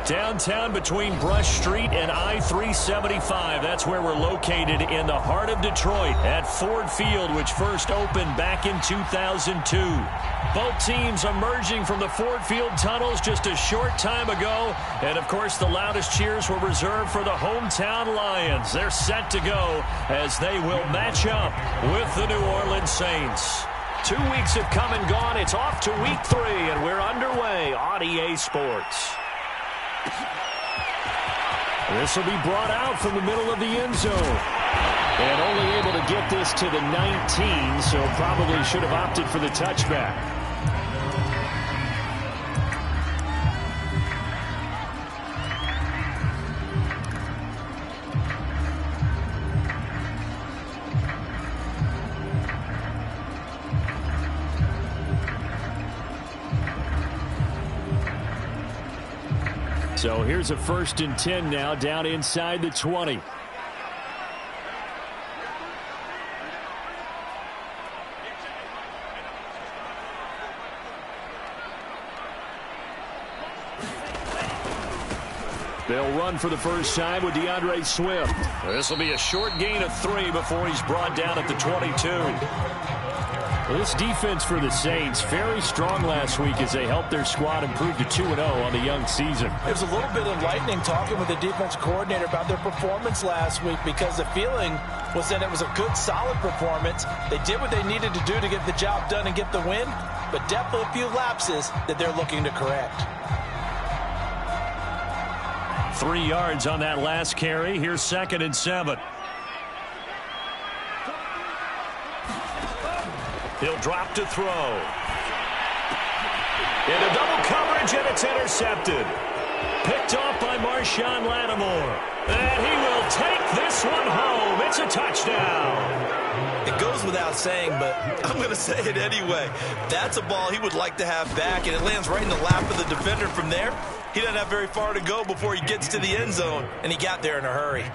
Downtown between Brush Street and I-375. That's where we're located in the heart of Detroit at Ford Field, which first opened back in 2002. Both teams emerging from the Ford Field tunnels just a short time ago. And, of course, the loudest cheers were reserved for the hometown Lions. They're set to go as they will match up with the New Orleans Saints. 2 weeks have come and gone. It's off to week 3, and we're underway on EA Sports. This will be brought out from the middle of the end zone. And only able to get this to the 19, so probably should have opted for the touchback. So here's a 1st and 10 now, down inside the 20. They'll run for the first time with DeAndre Swift. This will be a short gain of 3 before he's brought down at the 22. Well, this defense for the Saints, very strong last week as they helped their squad improve to 2-0 on the young season. It was a little bit enlightening talking with the defense coordinator about their performance last week, because the feeling was that it was a good, solid performance. They did what they needed to do to get the job done and get the win, but definitely a few lapses that they're looking to correct. 3 yards on that last carry. Here's 2nd and 7. He'll drop to throw. Into double coverage, and it's intercepted. Picked off by Marshawn Lattimore. And he will take this one home. It's a touchdown. It goes without saying, but I'm going to say it anyway. That's a ball he would like to have back, and it lands right in the lap of the defender from there. He doesn't have very far to go before he gets to the end zone, and he got there in a hurry.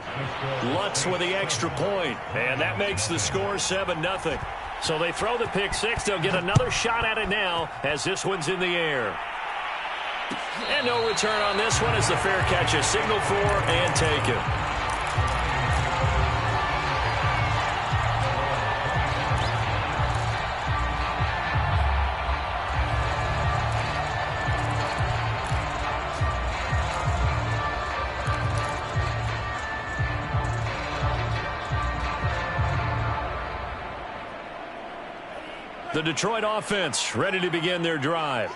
Lutz with the extra point, and that makes the score 7-0. So they throw the pick six. They'll get another shot at it now as this one's in the air. And no return on this one as the fair catch is signaled for and taken. The Detroit offense ready to begin their drive.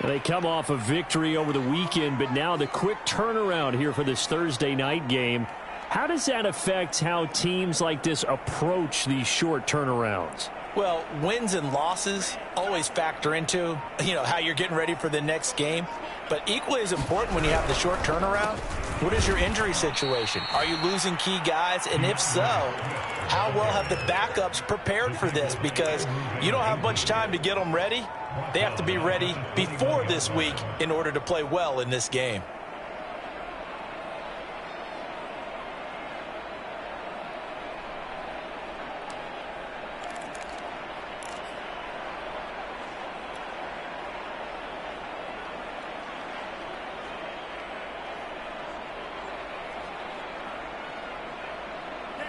They come off a victory over the weekend, but now the quick turnaround here for this Thursday night game. How does that affect how teams like this approach these short turnarounds? Well, wins and losses always factor into, how you're getting ready for the next game. But equally as important when you have the short turnaround, what is your injury situation? Are you losing key guys? And if so, how well have the backups prepared for this? Because you don't have much time to get them ready. They have to be ready before this week in order to play well in this game.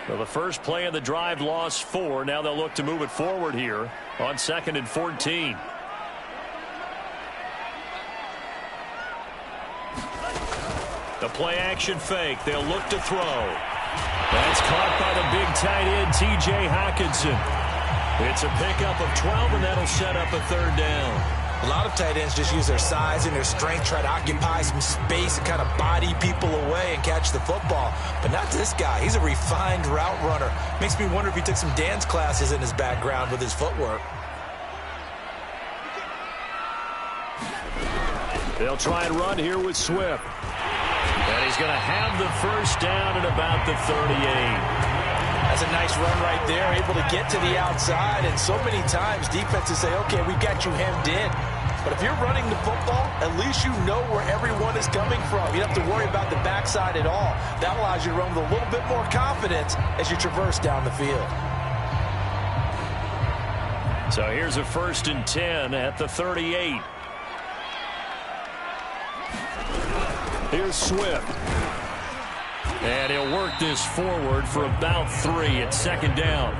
Well, the first play of the drive lost 4. Now they'll look to move it forward here on 2nd and 14. The play action fake. They'll look to throw. That's caught by the big tight end, T.J. Hockenson. It's a pickup of 12, and that'll set up a 3rd down. A lot of tight ends just use their size and their strength, try to occupy some space and kind of body people away and catch the football. But not this guy. He's a refined route runner. Makes me wonder if he took some dance classes in his background with his footwork. They'll try and run here with Swift. And he's going to have the 1st down at about the 38. That's a nice run right there, able to get to the outside. And so many times defenses say, okay, we've got you hemmed in. But if you're running the football, at least you know where everyone is coming from. You don't have to worry about the backside at all. That allows you to run with a little bit more confidence as you traverse down the field. So here's a 1st and 10 at the 38. Here's Swift. And he'll work this forward for about 3 at second down.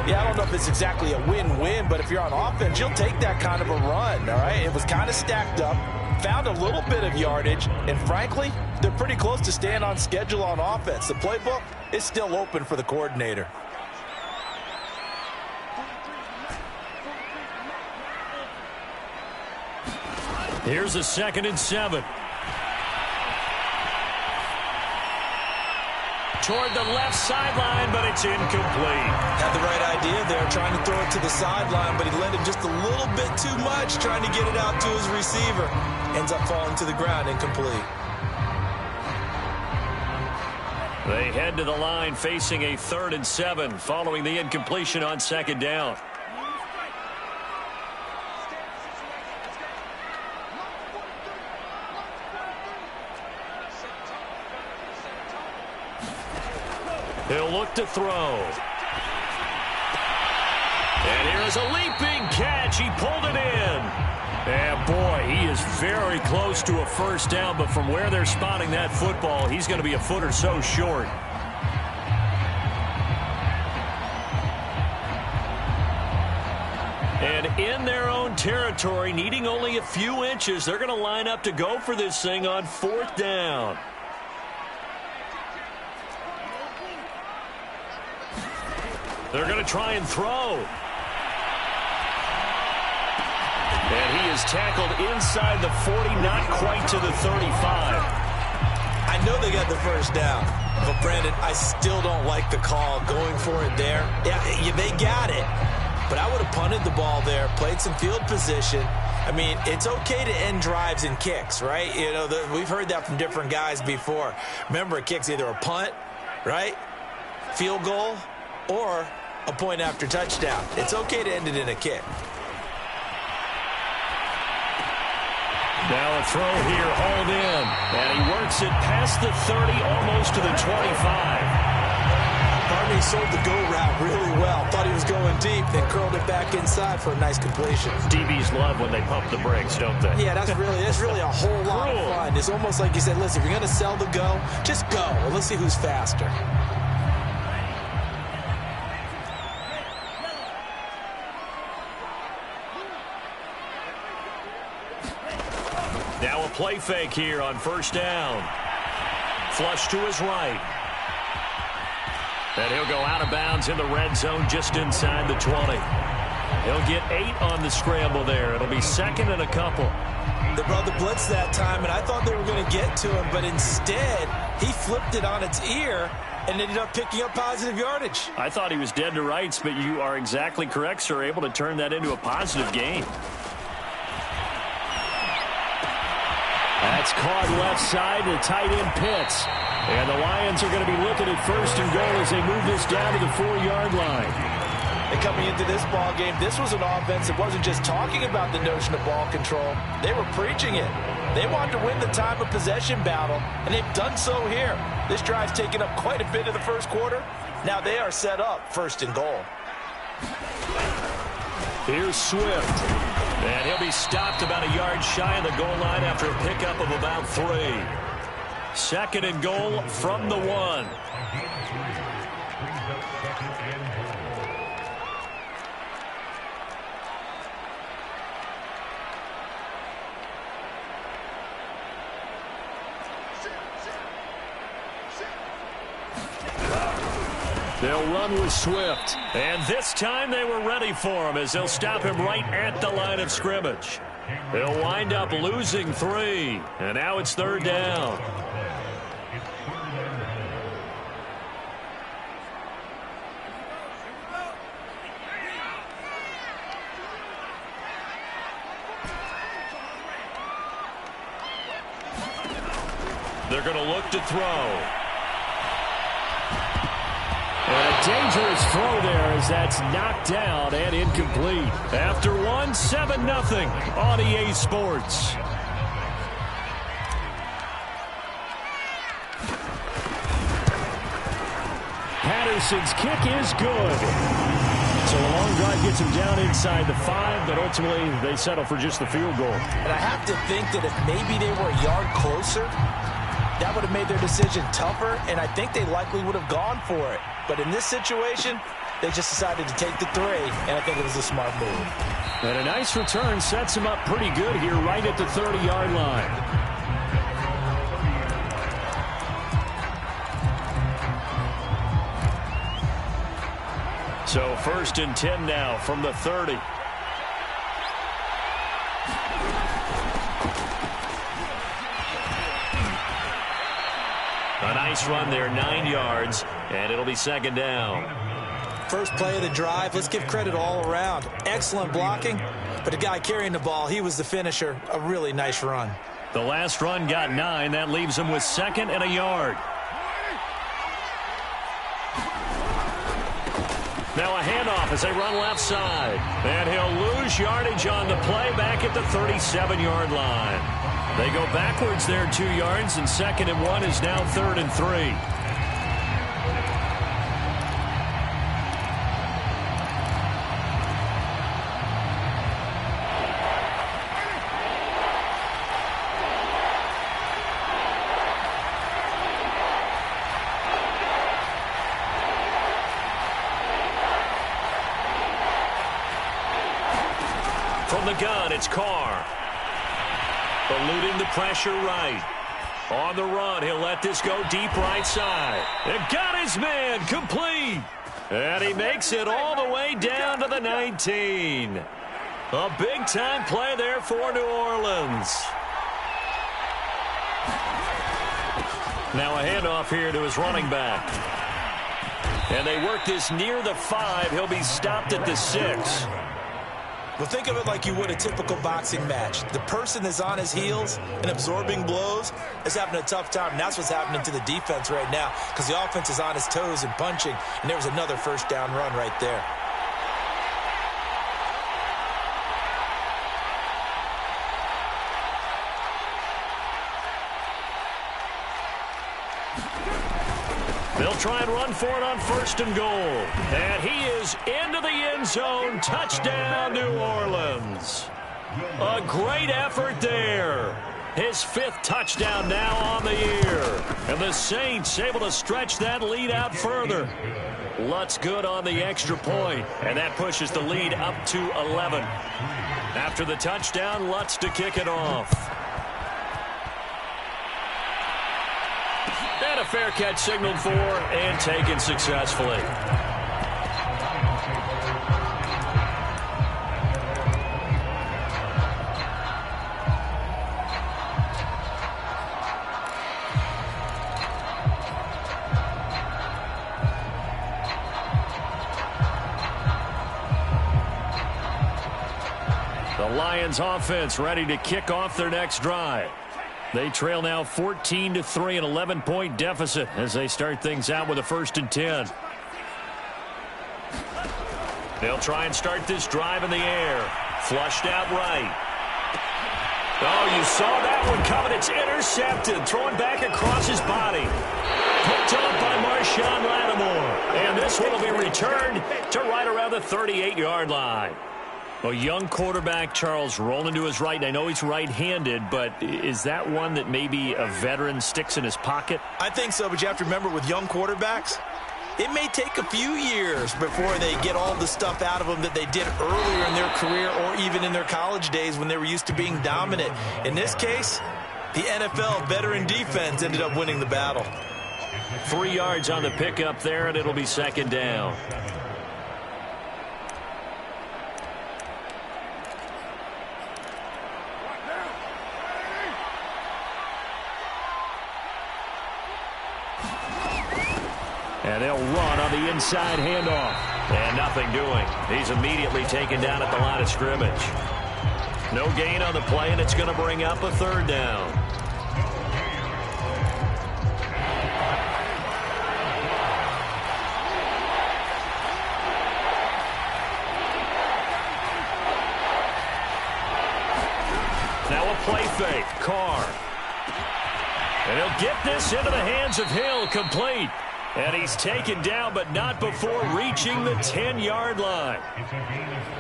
Yeah, I don't know if it's exactly a win-win, but if you're on offense, you'll take that kind of a run, all right? It was kind of stacked up, found a little bit of yardage, and frankly, they're pretty close to staying on schedule on offense. The playbook is still open for the coordinator. Here's a 2nd and 7. Toward the left sideline, but it's incomplete. Had the right idea there, trying to throw it to the sideline, but he led him just a little bit too much, trying to get it out to his receiver. Ends up falling to the ground, incomplete. They head to the line facing a 3rd and 7 following the incompletion on 2nd down. He'll look to throw. And here's a leaping catch. He pulled it in. And boy, he is very close to a first down, but from where they're spotting that football, he's going to be a foot or so short. And in their own territory, needing only a few inches, they're going to line up to go for this thing on 4th down. They're going to try and throw. And he is tackled inside the 40, not quite to the 35. I know they got the first down, but Brandon, I still don't like the call going for it there. Yeah, they got it, but I would have punted the ball there, played some field position. I mean, it's okay to end drives and kicks, right? You know, we've heard that from different guys before. Remember, a kick's either a punt, right, field goal, or a point after touchdown. It's okay to end it in a kick. Now a throw here, hauled in. And he works it past the 30, almost to the 25. Barney sold the go route really well. Thought he was going deep, then curled it back inside for a nice completion. DBs love when they pump the brakes, don't they? Yeah, that's really a whole lot of fun. It's almost like you said, listen, if you're going to sell the go, just go. Well, let's see who's faster. Now a play fake here on 1st down. Flush to his right. And he'll go out of bounds in the red zone just inside the 20. He'll get 8 on the scramble there. It'll be 2nd and a couple. They brought the blitz that time, and I thought they were going to get to him, but instead he flipped it on its ear and ended up picking up positive yardage. I thought he was dead to rights, but you are exactly correct, sir. Able to turn that into a positive gain. That's caught left side to tight end Pitts. And the Lions are going to be looking at 1st and goal as they move this down to the 4-yard line. And coming into this ball game, this was an offense that wasn't just talking about the notion of ball control. They were preaching it. They wanted to win the time of possession battle, and they've done so here. This drive's taken up quite a bit of the first quarter. Now they are set up 1st and goal. Here's Swift. And he'll be stopped about a yard shy of the goal line after a pickup of about 3. 2nd and goal from the 1. They'll run with Swift. And this time they were ready for him as they'll stop him right at the line of scrimmage. They'll wind up losing 3. And now it's 3rd down. They're going to look to throw. And a dangerous throw there as that's knocked down and incomplete. After 1, 7-0 on EA Sports. Patterson's kick is good. So a long drive gets them down inside the 5, but ultimately they settle for just the field goal. And I have to think that if maybe they were a yard closer, that would have made their decision tougher, and I think they likely would have gone for it. But in this situation, they just decided to take the 3, and I think it was a smart move. And a nice return sets him up pretty good here right at the 30-yard line. So 1st and 10 now from the 30. A nice run there, 9 yards, and it'll be 2nd down. First play of the drive, let's give credit all around. Excellent blocking, but the guy carrying the ball, he was the finisher. A really nice run. The last run got 9. That leaves him with 2nd and a yard. Now a handoff as they run left side. And he'll lose yardage on the play back at the 37-yard line. They go backwards there 2 yards, and 2nd and 1 is now 3rd and 3. From the gun, it's Carr. Eluding the pressure right. On the run, he'll let this go deep right side. And got his man complete. And he makes it all the way down to the 19. A big-time play there for New Orleans. Now a handoff here to his running back. And they work this near the 5. He'll be stopped at the 6. Well, think of it like you would a typical boxing match. The person that's on his heels and absorbing blows is having a tough time. And that's what's happening to the defense right now, because the offense is on his toes and punching. And there was another 1st down run right there. They'll try and run for it on 1st and goal. And he is into the end zone. Touchdown, New Orleans. A great effort there. His 5th touchdown now on the year. And the Saints able to stretch that lead out further. Lutz good on the extra point, and that pushes the lead up to 11. After the touchdown, Lutz to kick it off. And a fair catch signaled for and taken successfully. The Lions offense ready to kick off their next drive. They trail now 14-3, an 11-point deficit as they start things out with a 1st and 10. They'll try and start this drive in the air. Flushed out right. Oh, you saw that one coming. It's intercepted. Throwing back across his body. Picked up by Marshawn Lattimore. And this one will be returned to right around the 38-yard line. A young quarterback, Charles, rolling to his right. I know he's right-handed, but is that one that maybe a veteran sticks in his pocket? I think so, but you have to remember with young quarterbacks, it may take a few years before they get all the stuff out of them that they did earlier in their career or even in their college days when they were used to being dominant. In this case, the NFL veteran defense ended up winning the battle. 3 yards on the pickup there, and it'll be 2nd down. And they'll run on the inside handoff. And nothing doing. He's immediately taken down at the line of scrimmage. No gain on the play, and it's going to bring up a 3rd down. Now a play fake. Carr. And he'll get this into the hands of Hill, complete. And he's taken down, but not before reaching the 10-yard line.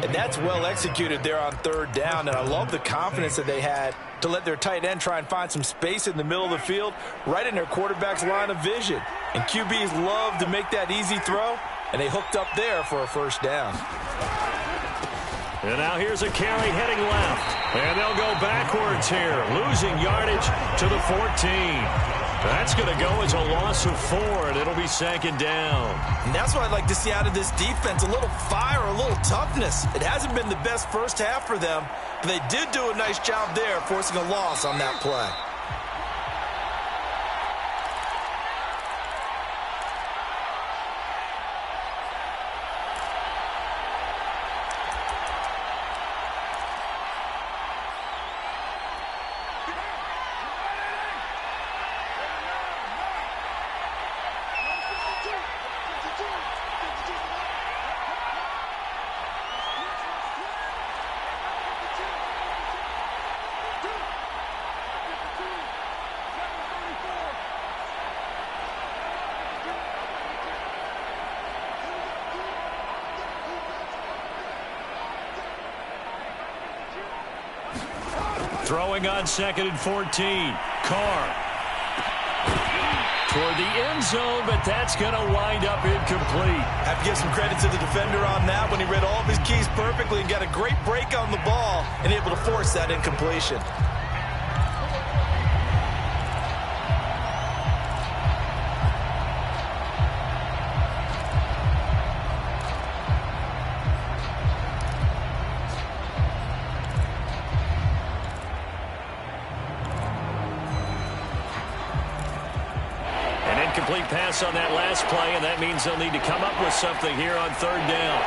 And that's well executed there on third down. And I love the confidence that they had to let their tight end try and find some space in the middle of the field, right in their quarterback's line of vision. And QBs love to make that easy throw, and they hooked up there for a first down. And now here's a carry heading left. And they'll go backwards here, losing yardage to the 14. That's going to go as a loss of 4, and it'll be second down. And that's what I'd like to see out of this defense, a little fire, a little toughness. It hasn't been the best first half for them, but they did do a nice job there, forcing a loss on that play. Throwing on 2nd and 14. Carr. Toward the end zone, but that's going to wind up incomplete. Have to give some credit to the defender on that when he read all of his keys perfectly and got a great break on the ball and able to force that incompletion. Complete pass on that last play, and that means they'll need to come up with something here on third down.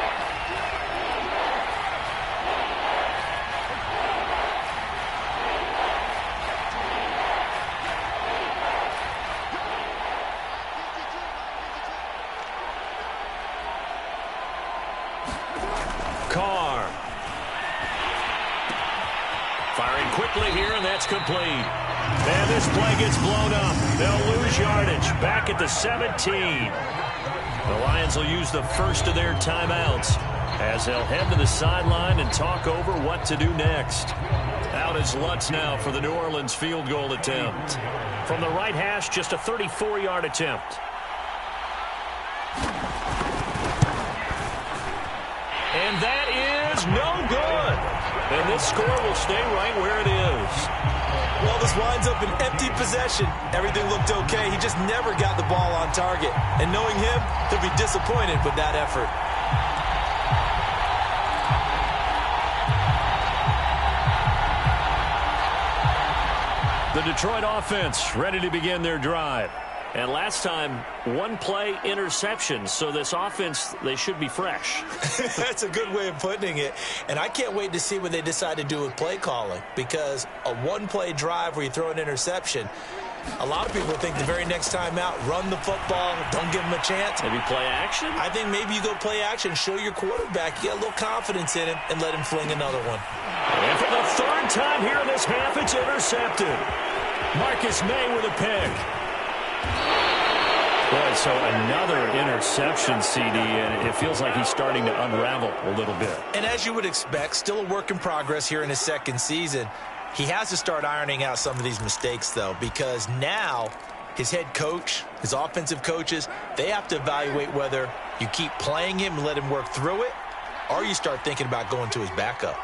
Carr. Firing quickly here, and that's complete. And this play gets blown up. They'll lose yardage. Back at the 17. The Lions will use the first of their timeouts as they'll head to the sideline and talk over what to do next. Out is Lutz now for the New Orleans field goal attempt. From the right hash, just a 34-yard attempt. And that is no good. And this score will stay right where it is. Well, this winds up an empty possession. Everything looked okay. He just never got the ball on target. And knowing him, he'll be disappointed with that effort. The Detroit offense ready to begin their drive. And last time, one play interception. So this offense, they should be fresh. That's a good way of putting it. And I can't wait to see what they decide to do with play calling. Because a one-play drive where you throw an interception, a lot of people think the very next time out, run the football, don't give them a chance. Maybe play action? I think maybe you go play action, show your quarterback, you get a little confidence in him, and let him fling another one. And for the third time here in this half, it's intercepted. Marcus May with a pick. Boy, so another interception, CD, and it feels like he's starting to unravel a little bit. And as you would expect, still a work in progress here in his second season. He has to start ironing out some of these mistakes, though, because now his head coach, his offensive coaches, they have to evaluate whether you keep playing him and let him work through it, or you start thinking about going to his backup.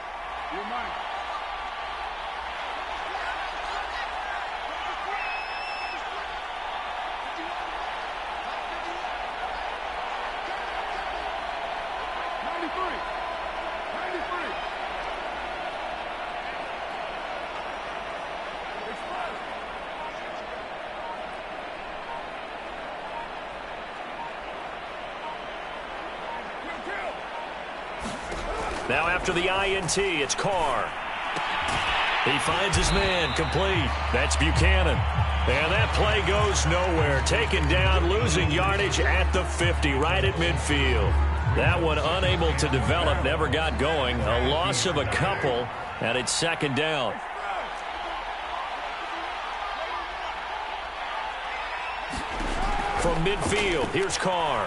Now after the INT, it's Carr. He finds his man, complete. That's Buchanan. And that play goes nowhere. Taken down, losing yardage at the 50, right at midfield. That one unable to develop, never got going. A loss of a couple, and it's second down. from midfield. Here's Carr.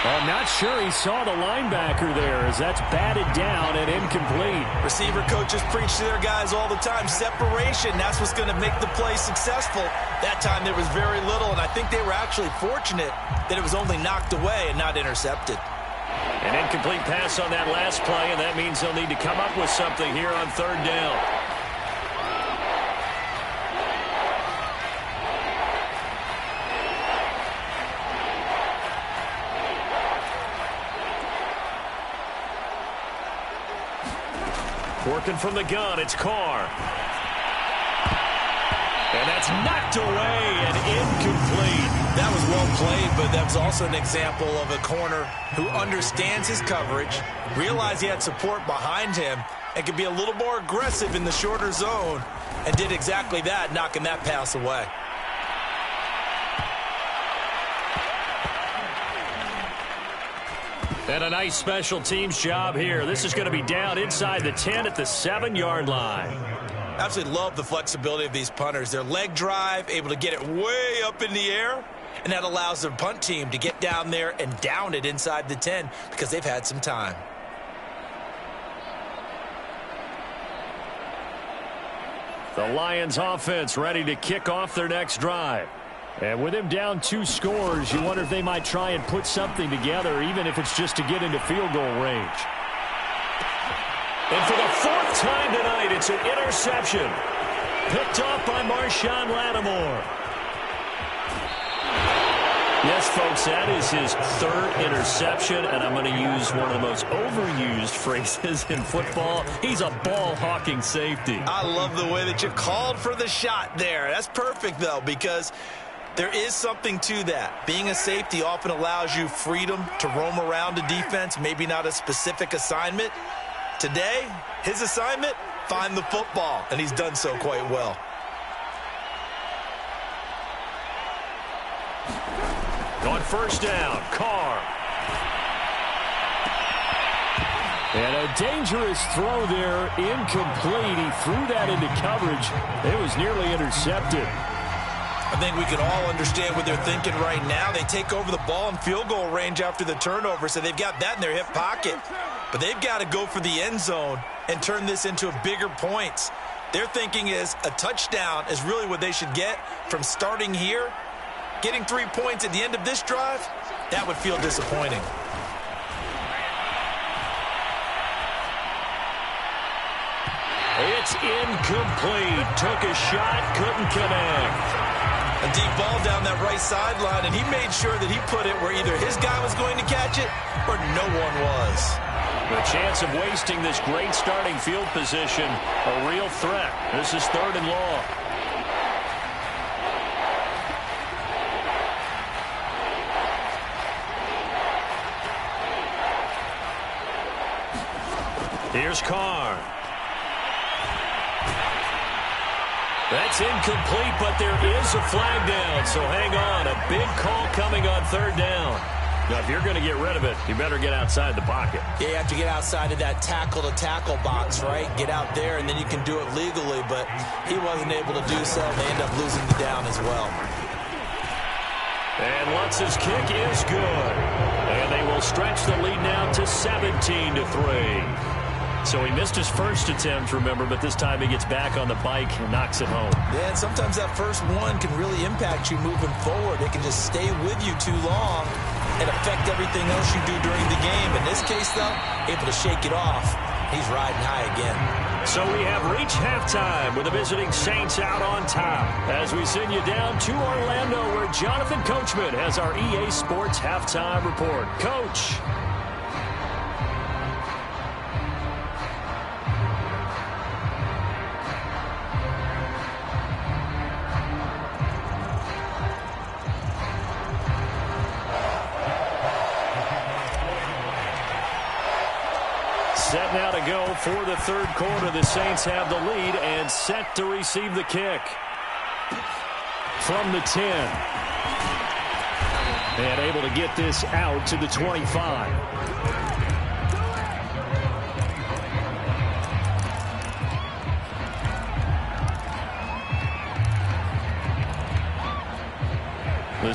I'm not sure he saw the linebacker there as that's batted down and incomplete. Receiver coaches preach to their guys all the time. Separation, that's what's going to make the play successful. That time there was very little, and I think they were actually fortunate that it was only knocked away and not intercepted. An incomplete pass on that last play, and that means they'll need to come up with something here on third down. Working from the gun, it's Carr. And that's knocked away and incomplete. That was well played, but that was also an example of a corner who understands his coverage, realized he had support behind him, and could be a little more aggressive in the shorter zone, and did exactly that, knocking that pass away. And a nice special teams job here. This is going to be down inside the 10 at the 7-yard line. Absolutely love the flexibility of these punters. Their leg drive, able to get it way up in the air, and that allows their punt team to get down there and down it inside the 10 because they've had some time. The Lions offense ready to kick off their next drive. And with him down 2 scores, you wonder if they might try and put something together, even if it's just to get into field goal range. And for the 4th time tonight, it's an interception. Picked off by Marshawn Lattimore. Yes, folks, that is his 3rd interception, and I'm going to use one of the most overused phrases in football. He's a ball-hawking safety. I love the way that you called for the shot there. That's perfect, though, because there is something to that. Being a safety often allows you freedom to roam around a defense, maybe not a specific assignment. Today, his assignment, find the football, and he's done so quite well. On first down, Carr. And a dangerous throw there, incomplete. He threw that into coverage. It was nearly intercepted. I think we can all understand what they're thinking right now. They take over the ball in field goal range after the turnover, so they've got that in their hip pocket. But they've got to go for the end zone and turn this into bigger points. Their thinking is a touchdown is really what they should get from starting here. Getting 3 points at the end of this drive, that would feel disappointing. It's incomplete. Took a shot, couldn't connect. A deep ball down that right sideline, and he made sure that he put it where either his guy was going to catch it or no one was. The chance of wasting this great starting field position, a real threat. This is 3rd and long. Here's Carr. That's incomplete, but there is a flag down, so hang on. A big call coming on 3rd down. Now, if you're going to get rid of it, you better get outside the pocket. Yeah, you have to get outside of that tackle-to-tackle box, right? Get out there, and then you can do it legally, but he wasn't able to do so, and they end up losing the down as well. And Lutz's kick is good. And they will stretch the lead now to 17-3. So he missed his first attempt, remember, but this time he gets back on the bike and knocks it home. Yeah, and sometimes that first one can really impact you moving forward. It can just stay with you too long and affect everything else you do during the game. In this case, though, able to shake it off. He's riding high again. So we have reached halftime with the visiting Saints out on top as we send you down to Orlando where Jonathan Coachman has our EA Sports Halftime Report. Coach. Set now to go for the 3rd quarter. The Saints have the lead and set to receive the kick. From the 10. And able to get this out to the 25.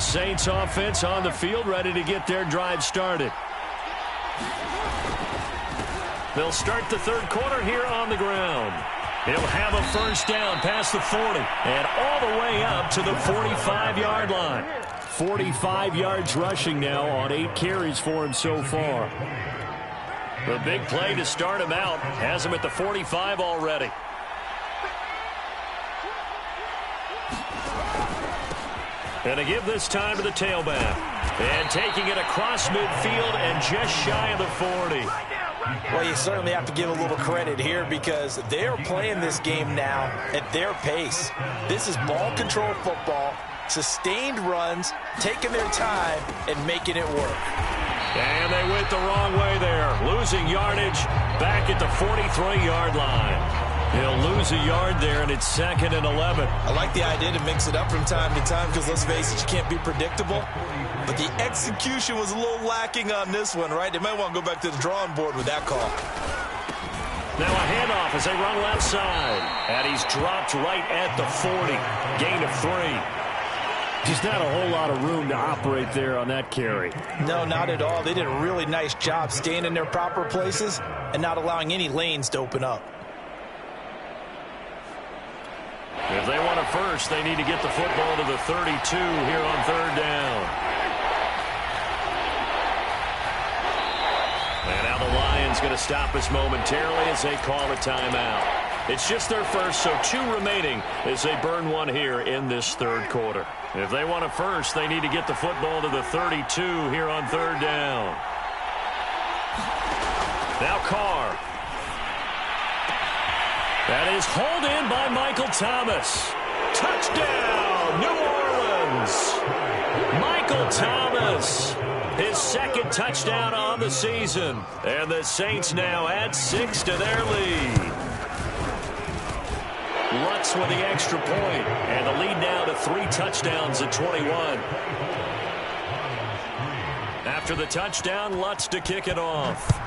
Saints offense on the field, ready to get their drive started. They'll start the third quarter here on the ground. He'll have a first down past the 40 and all the way up to the 45-yard line. 45 yards rushing now on 8 carries for him so far. The big play to start him out has him at the 45 already. And to give this time to the tailback. And taking it across midfield and just shy of the 40. Well, you certainly have to give a little credit here because they're playing this game now at their pace. This is ball control football, sustained runs, taking their time and making it work. And they went the wrong way there, losing yardage back at the 43-yard line. He'll lose a yard there, and it's 2nd and 11. I like the idea to mix it up from time to time because, let's face it, you can't be predictable. But the execution was a little lacking on this one, right? They might want to go back to the drawing board with that call. Now a handoff as they run left side. And he's dropped right at the 40. Gain of 3. Just not a whole lot of room to operate there on that carry. No, not at all. They did a really nice job staying in their proper places and not allowing any lanes to open up. If they want a first, they need to get the football to the 32 here on third down. And now the Lions going to stop us momentarily as they call a timeout. It's just their first, so 2 remaining as they burn one here in this third quarter. If they want a first, they need to get the football to the 32 here on third down. Now Carr. That is hauled in by Michael Thomas. Touchdown, New Orleans. Michael Thomas, his 2nd touchdown on the season. And the Saints now add 6 to their lead. Lutz with the extra point, and the lead now to 3 touchdowns at 21. After the touchdown, Lutz to kick it off.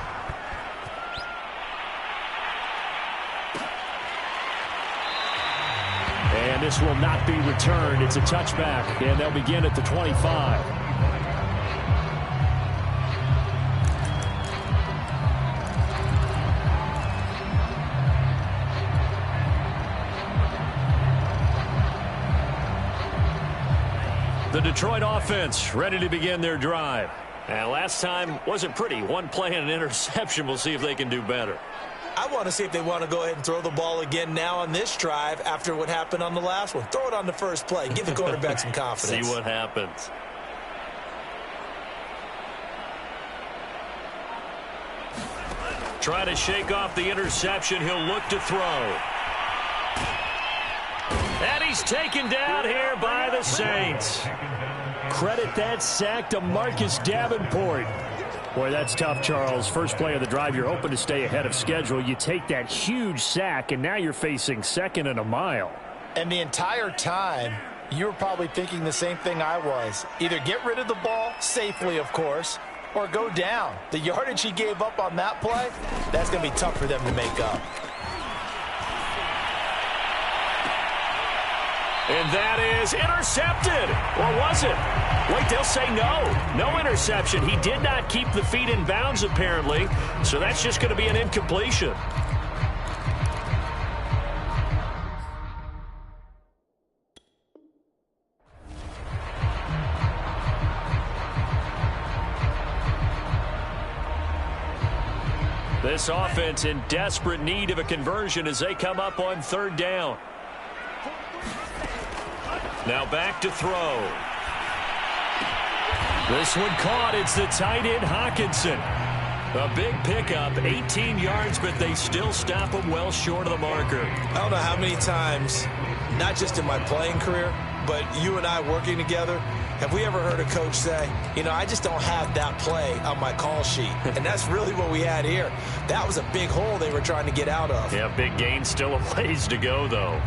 And this will not be returned. It's a touchback, and they'll begin at the 25. The Detroit offense ready to begin their drive. And last time wasn't pretty. One play and an interception. We'll see if they can do better. I want to see if they want to go ahead and throw the ball again now on this drive after what happened on the last one. Throw it on the first play. Give the quarterback some confidence. See what happens. Try to shake off the interception. He'll look to throw. And he's taken down here by the Saints. Credit that sack to Marcus Davenport. Boy, that's tough, Charles. First play of the drive, you're hoping to stay ahead of schedule. You take that huge sack, and now you're facing 2nd and a mile. And the entire time, you were probably thinking the same thing I was. Either get rid of the ball, safely, of course, or go down. The yardage he gave up on that play, that's going to be tough for them to make up. And that is intercepted. Or was it? Wait, they'll say no. No interception. He did not keep the feet in bounds, apparently. So that's just going to be an incompletion. This offense in desperate need of a conversion as they come up on third down. Now back to throw. This one caught. It's the tight end, Hockenson. A big pickup, 18 yards, but they still stop him well short of the marker. I don't know how many times, not just in my playing career, but you and I working together, have we ever heard a coach say, you know, I just don't have that play on my call sheet. And that's really what we had here. That was a big hole they were trying to get out of. Yeah, big gain, still a ways to go, though.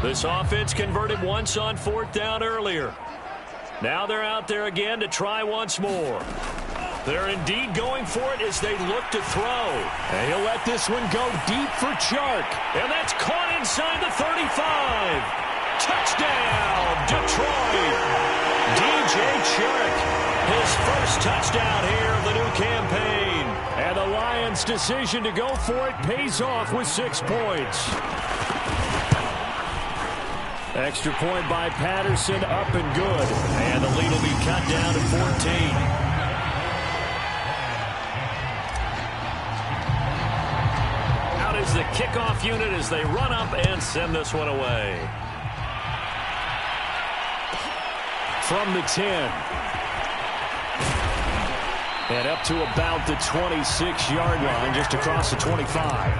This offense converted once on fourth down earlier. Now they're out there again to try once more. They're indeed going for it as they look to throw. And he'll let this one go deep for Chark. And that's caught inside the 35. Touchdown, Detroit. DJ Chark, his first touchdown here of the new campaign. And the Lions' decision to go for it pays off with 6 points. Extra point by Patterson, up and good. And the lead will be cut down to 14. Is the kickoff unit as they run up and send this one away. From the 10. And up to about the 26-yard line, just across the 25.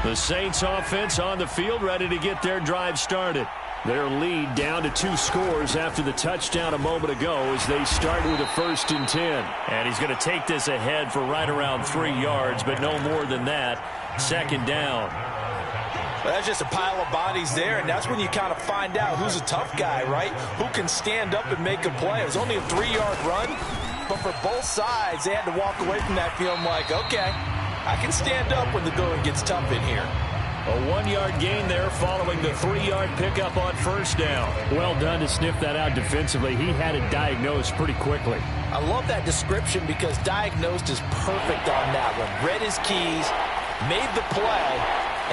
The Saints offense on the field, ready to get their drive started. Their lead down to 2 scores after the touchdown a moment ago as they start with a 1st and 10. And he's going to take this ahead for right around 3 yards, but no more than that. 2nd down. Well, that's just a pile of bodies there, and that's when you kind of find out who's a tough guy, right? Who can stand up and make a play. It was only a 3-yard run, but for both sides, they had to walk away from that feeling like, okay, I can stand up when the going gets tough in here. A 1-yard gain there following the 3-yard pickup on 1st down. Well done to sniff that out defensively. He had it diagnosed pretty quickly. I love that description because diagnosed is perfect on that one. Read his keys, made the play,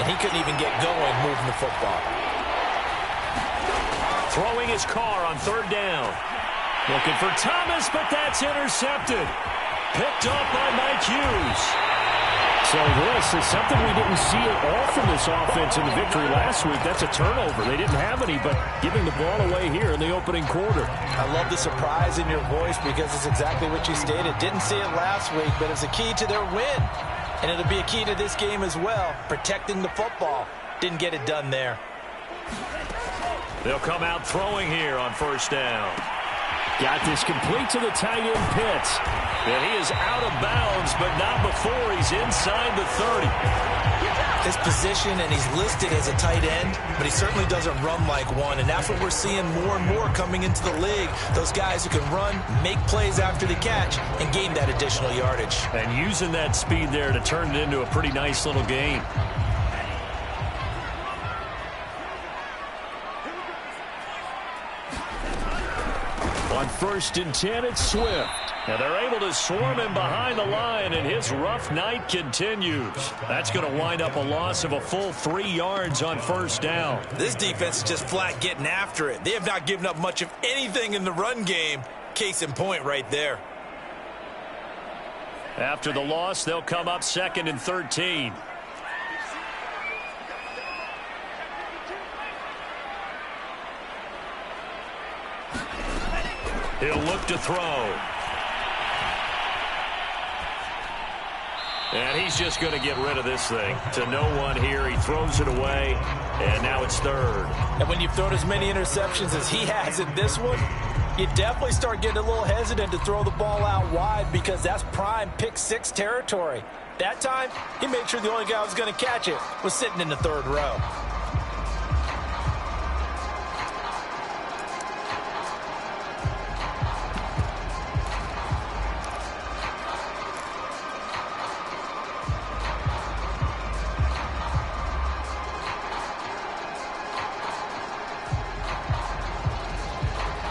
and he couldn't even get going moving the football. Throwing his car on 3rd down. Looking for Thomas, but that's intercepted. Picked off by Mike Hughes. So this is something we didn't see at all from this offense in the victory last week. That's a turnover. They didn't have any, but giving the ball away here in the opening quarter. I love the surprise in your voice because it's exactly what you stated. Didn't see it last week, but it's a key to their win. And it'll be a key to this game as well, protecting the football. Didn't get it done there. They'll come out throwing here on 1st down. Got this complete to the tight end Pitts. And he is out of bounds, but not before he's inside the 30. His position, and he's listed as a tight end, but he certainly doesn't run like one, and that's what we're seeing more and more coming into the league. Those guys who can run, make plays after the catch, and gain that additional yardage. And using that speed there to turn it into a pretty nice little game. On 1st and 10, it's Swift. And they're able to swarm him behind the line, and his rough night continues. That's going to wind up a loss of a full 3 yards on 1st down. This defense is just flat getting after it. They have not given up much of anything in the run game. Case in point right there. After the loss, they'll come up 2nd and 13. He'll look to throw. And he's just going to get rid of this thing. To no one here. He throws it away, and now it's 3rd. And when you've thrown as many interceptions as he has in this one, you definitely start getting a little hesitant to throw the ball out wide because that's prime pick 6 territory. That time, he made sure the only guy who was going to catch it was sitting in the 3rd row.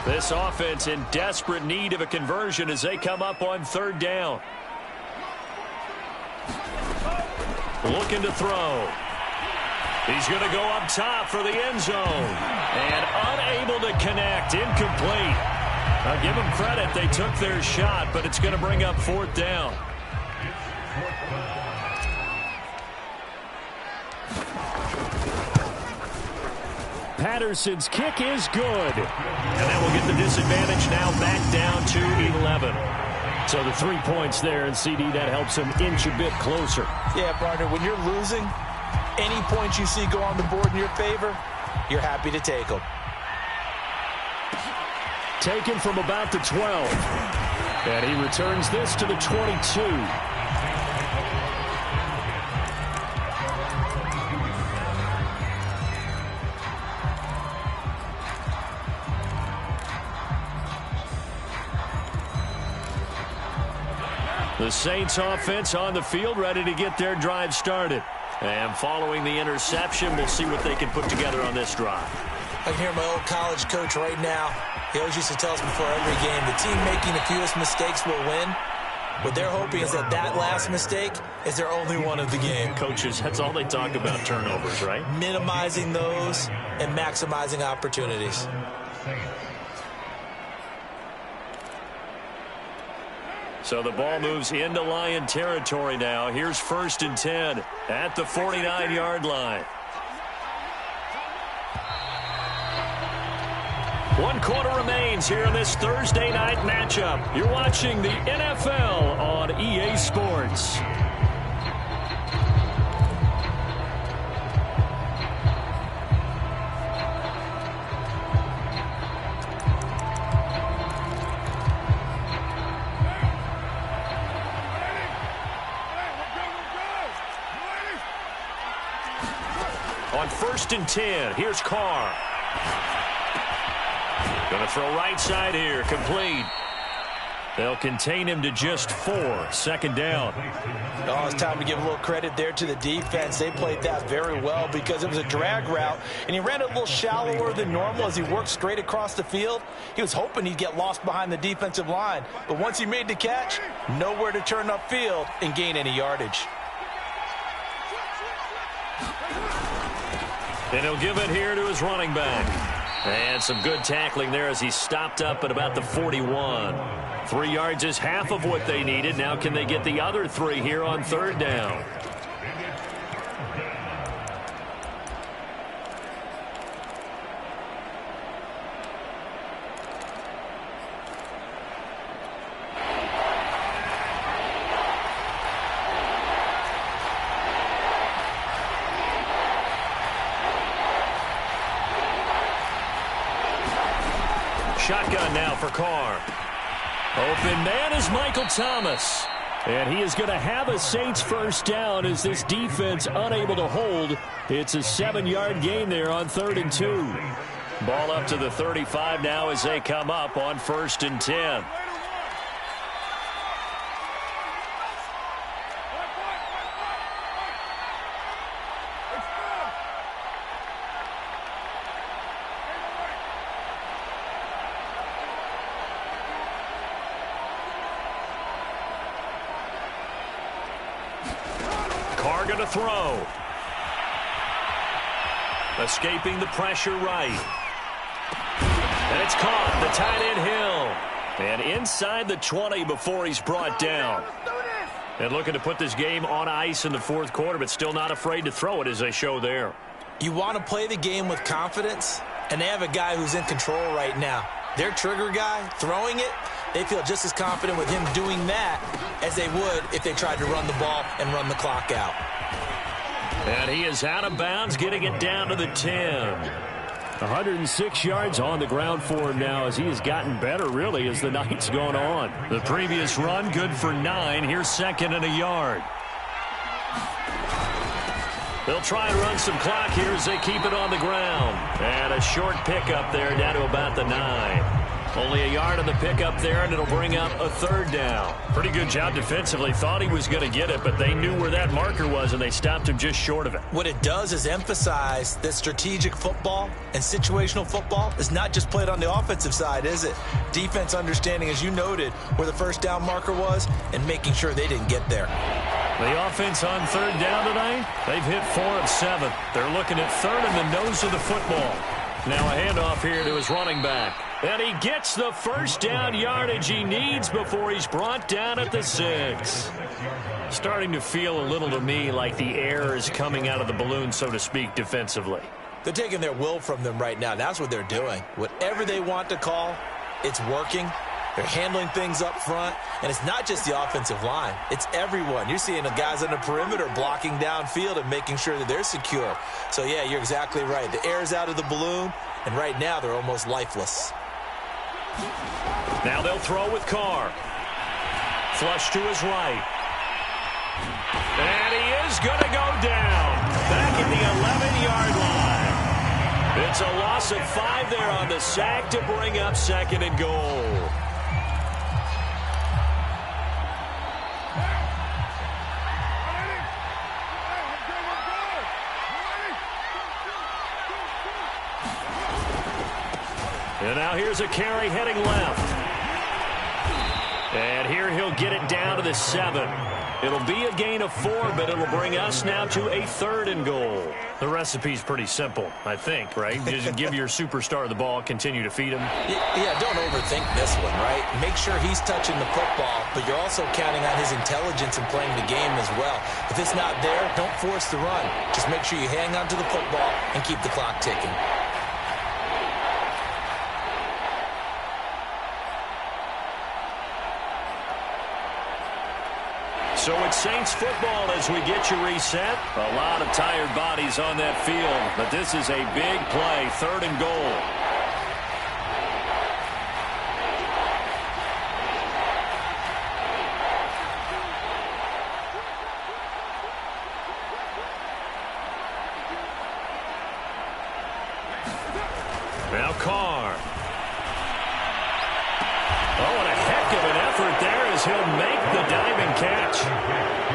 This offense in desperate need of a conversion as they come up on 3rd down. Looking to throw. He's going to go up top for the end zone. And unable to connect. Incomplete. I'll give them credit. They took their shot, but it's going to bring up 4th down. Patterson's kick is good. And that will get the disadvantage now back down to 11. So the 3 points there, and CD, that helps him inch a bit closer. Yeah, partner, when you're losing, any points you see go on the board in your favor, you're happy to take them. Taken from about the 12. And he returns this to the 22. The Saints offense on the field, ready to get their drive started. And following the interception, we'll see what they can put together on this drive. I can hear my old college coach right now. He always used to tell us before every game, the team making the fewest mistakes will win. What they're hoping is that last mistake is their only one of the game. Coaches, that's all they talk about, turnovers, right? Minimizing those and maximizing opportunities. So the ball moves into Lion territory now. Here's 1st and 10 at the 49-yard line. 1 quarter remains here in this Thursday night matchup. You're watching the NFL on EA Sports. On 1st and 10, here's Carr. Going to throw right side here, complete. They'll contain him to just 4, 2nd down. Oh, it's time to give a little credit there to the defense. They played that very well because it was a drag route, and he ran it a little shallower than normal as he worked straight across the field. He was hoping he'd get lost behind the defensive line, but once he made the catch, nowhere to turn upfield and gain any yardage. And he'll give it here to his running back. And some good tackling there as he stopped up at about the 41. 3 yards is half of what they needed. Now can they get the other 3 here on 3rd down? Shotgun now for Carr. Open man is Michael Thomas. And he is going to have a Saints 1st down as this defense unable to hold. It's a 7-yard gain there on 3rd and 2. Ball up to the 35 now as they come up on 1st and 10. Carr going to throw. Escaping the pressure right. And it's caught. The tight end Hill. And inside the 20 before he's brought down. And looking to put this game on ice in the 4th quarter, but still not afraid to throw it as they show there. You want to play the game with confidence, and they have a guy who's in control right now. Their trigger guy, throwing it, they feel just as confident with him doing that as they would if they tried to run the ball and run the clock out. And he is out of bounds, getting it down to the 10. 106 yards on the ground for him now as he has gotten better, really, as the night's gone on. The previous run, good for 9. Here's 2nd and a yard. They'll try and run some clock here as they keep it on the ground. And a short pickup there down to about the 9. Only a yard on the pickup there, and it'll bring up a 3rd down. Pretty good job defensively. Thought he was going to get it, but they knew where that marker was, and they stopped him just short of it. What it does is emphasize that strategic football and situational football is not just played on the offensive side, is it? Defense understanding, as you noted, where the 1st down marker was and making sure they didn't get there. The offense on 3rd down tonight, they've hit 4 of 7. They're looking at 3rd in the nose of the football. Now a handoff here to his running back. And he gets the 1st down yardage he needs before he's brought down at the 6. Starting to feel a little to me like the air is coming out of the balloon, so to speak, defensively. They're taking their will from them right now. That's what they're doing. Whatever they want to call, it's working. They're handling things up front, and it's not just the offensive line. It's everyone. You're seeing the guys on the perimeter blocking downfield and making sure that they're secure. So, yeah, you're exactly right. The air's out of the balloon, and right now they're almost lifeless. Now they'll throw with Carr. Flush to his right. And he is going to go down. Back at the 11-yard line. It's a loss of 5 there on the sack to bring up 2nd and goal. And now here's a carry heading left. And here he'll get it down to the 7. It'll be a gain of 4, but it'll bring us now to a 3rd and goal. The recipe's pretty simple, I think, right? Just give your superstar the ball, continue to feed him. Yeah, don't overthink this one, right? Make sure he's touching the football, but you're also counting on his intelligence in playing the game as well. If it's not there, don't force the run. Just make sure you hang on to the football and keep the clock ticking. So it's Saints football as we get you reset. A lot of tired bodies on that field, but this is a big play, 3rd and goal. Now Carr. Oh, and a heck of an effort there as he'll make the diving catch.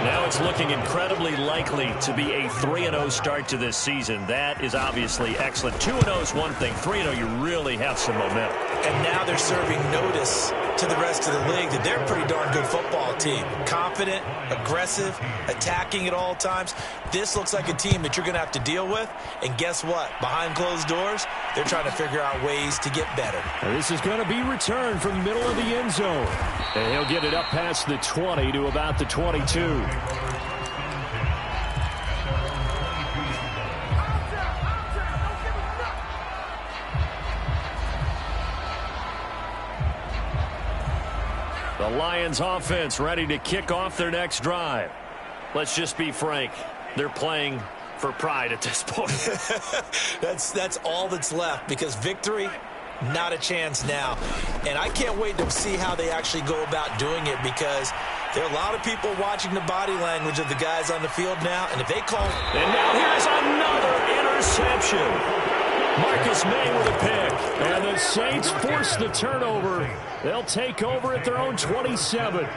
Now it's looking incredibly likely to be a 3-0 start to this season. That is obviously excellent. 2-0 is one thing. 3-0, you really have some momentum. And now they're serving notice to the rest of the league that they're a pretty darn good football team. Confident, aggressive, attacking at all times. This looks like a team that you're going to have to deal with. And guess what? Behind closed doors, they're trying to figure out ways to get better. Now this is going to be returned from the middle of the end zone. And he'll get it up past the 20 to about the 22. The Lions offense ready to kick off their next drive. Let's just be frank. They're playing for pride at this point. That's all that's left, because victory, not a chance now. And I can't wait to see how they actually go about doing it, because there are a lot of people watching the body language of the guys on the field now. And if they call... And now here's another interception. Marcus May with a pick. And the Saints force the turnover. They'll take over at their own 27.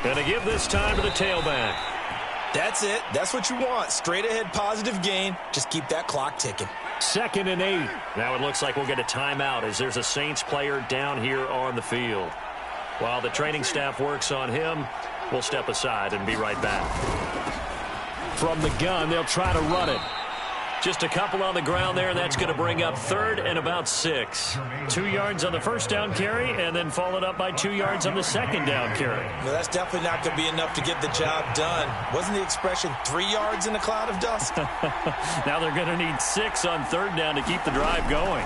Gonna give this time to the tailback. That's it. That's what you want. Straight ahead, positive gain. Just keep that clock ticking. 2nd and 8. Now it looks like we'll get a timeout as there's a Saints player down here on the field. While the training staff works on him, we'll step aside and be right back. From the gun, they'll try to run it. Just a couple on the ground there, and that's going to bring up 3rd and about 6. 2 yards on the first down carry, and then followed up by 2 yards on the second down carry. Well, that's definitely not going to be enough to get the job done. Wasn't the expression 3 yards in a cloud of dust? Now they're going to need 6 on 3rd down to keep the drive going.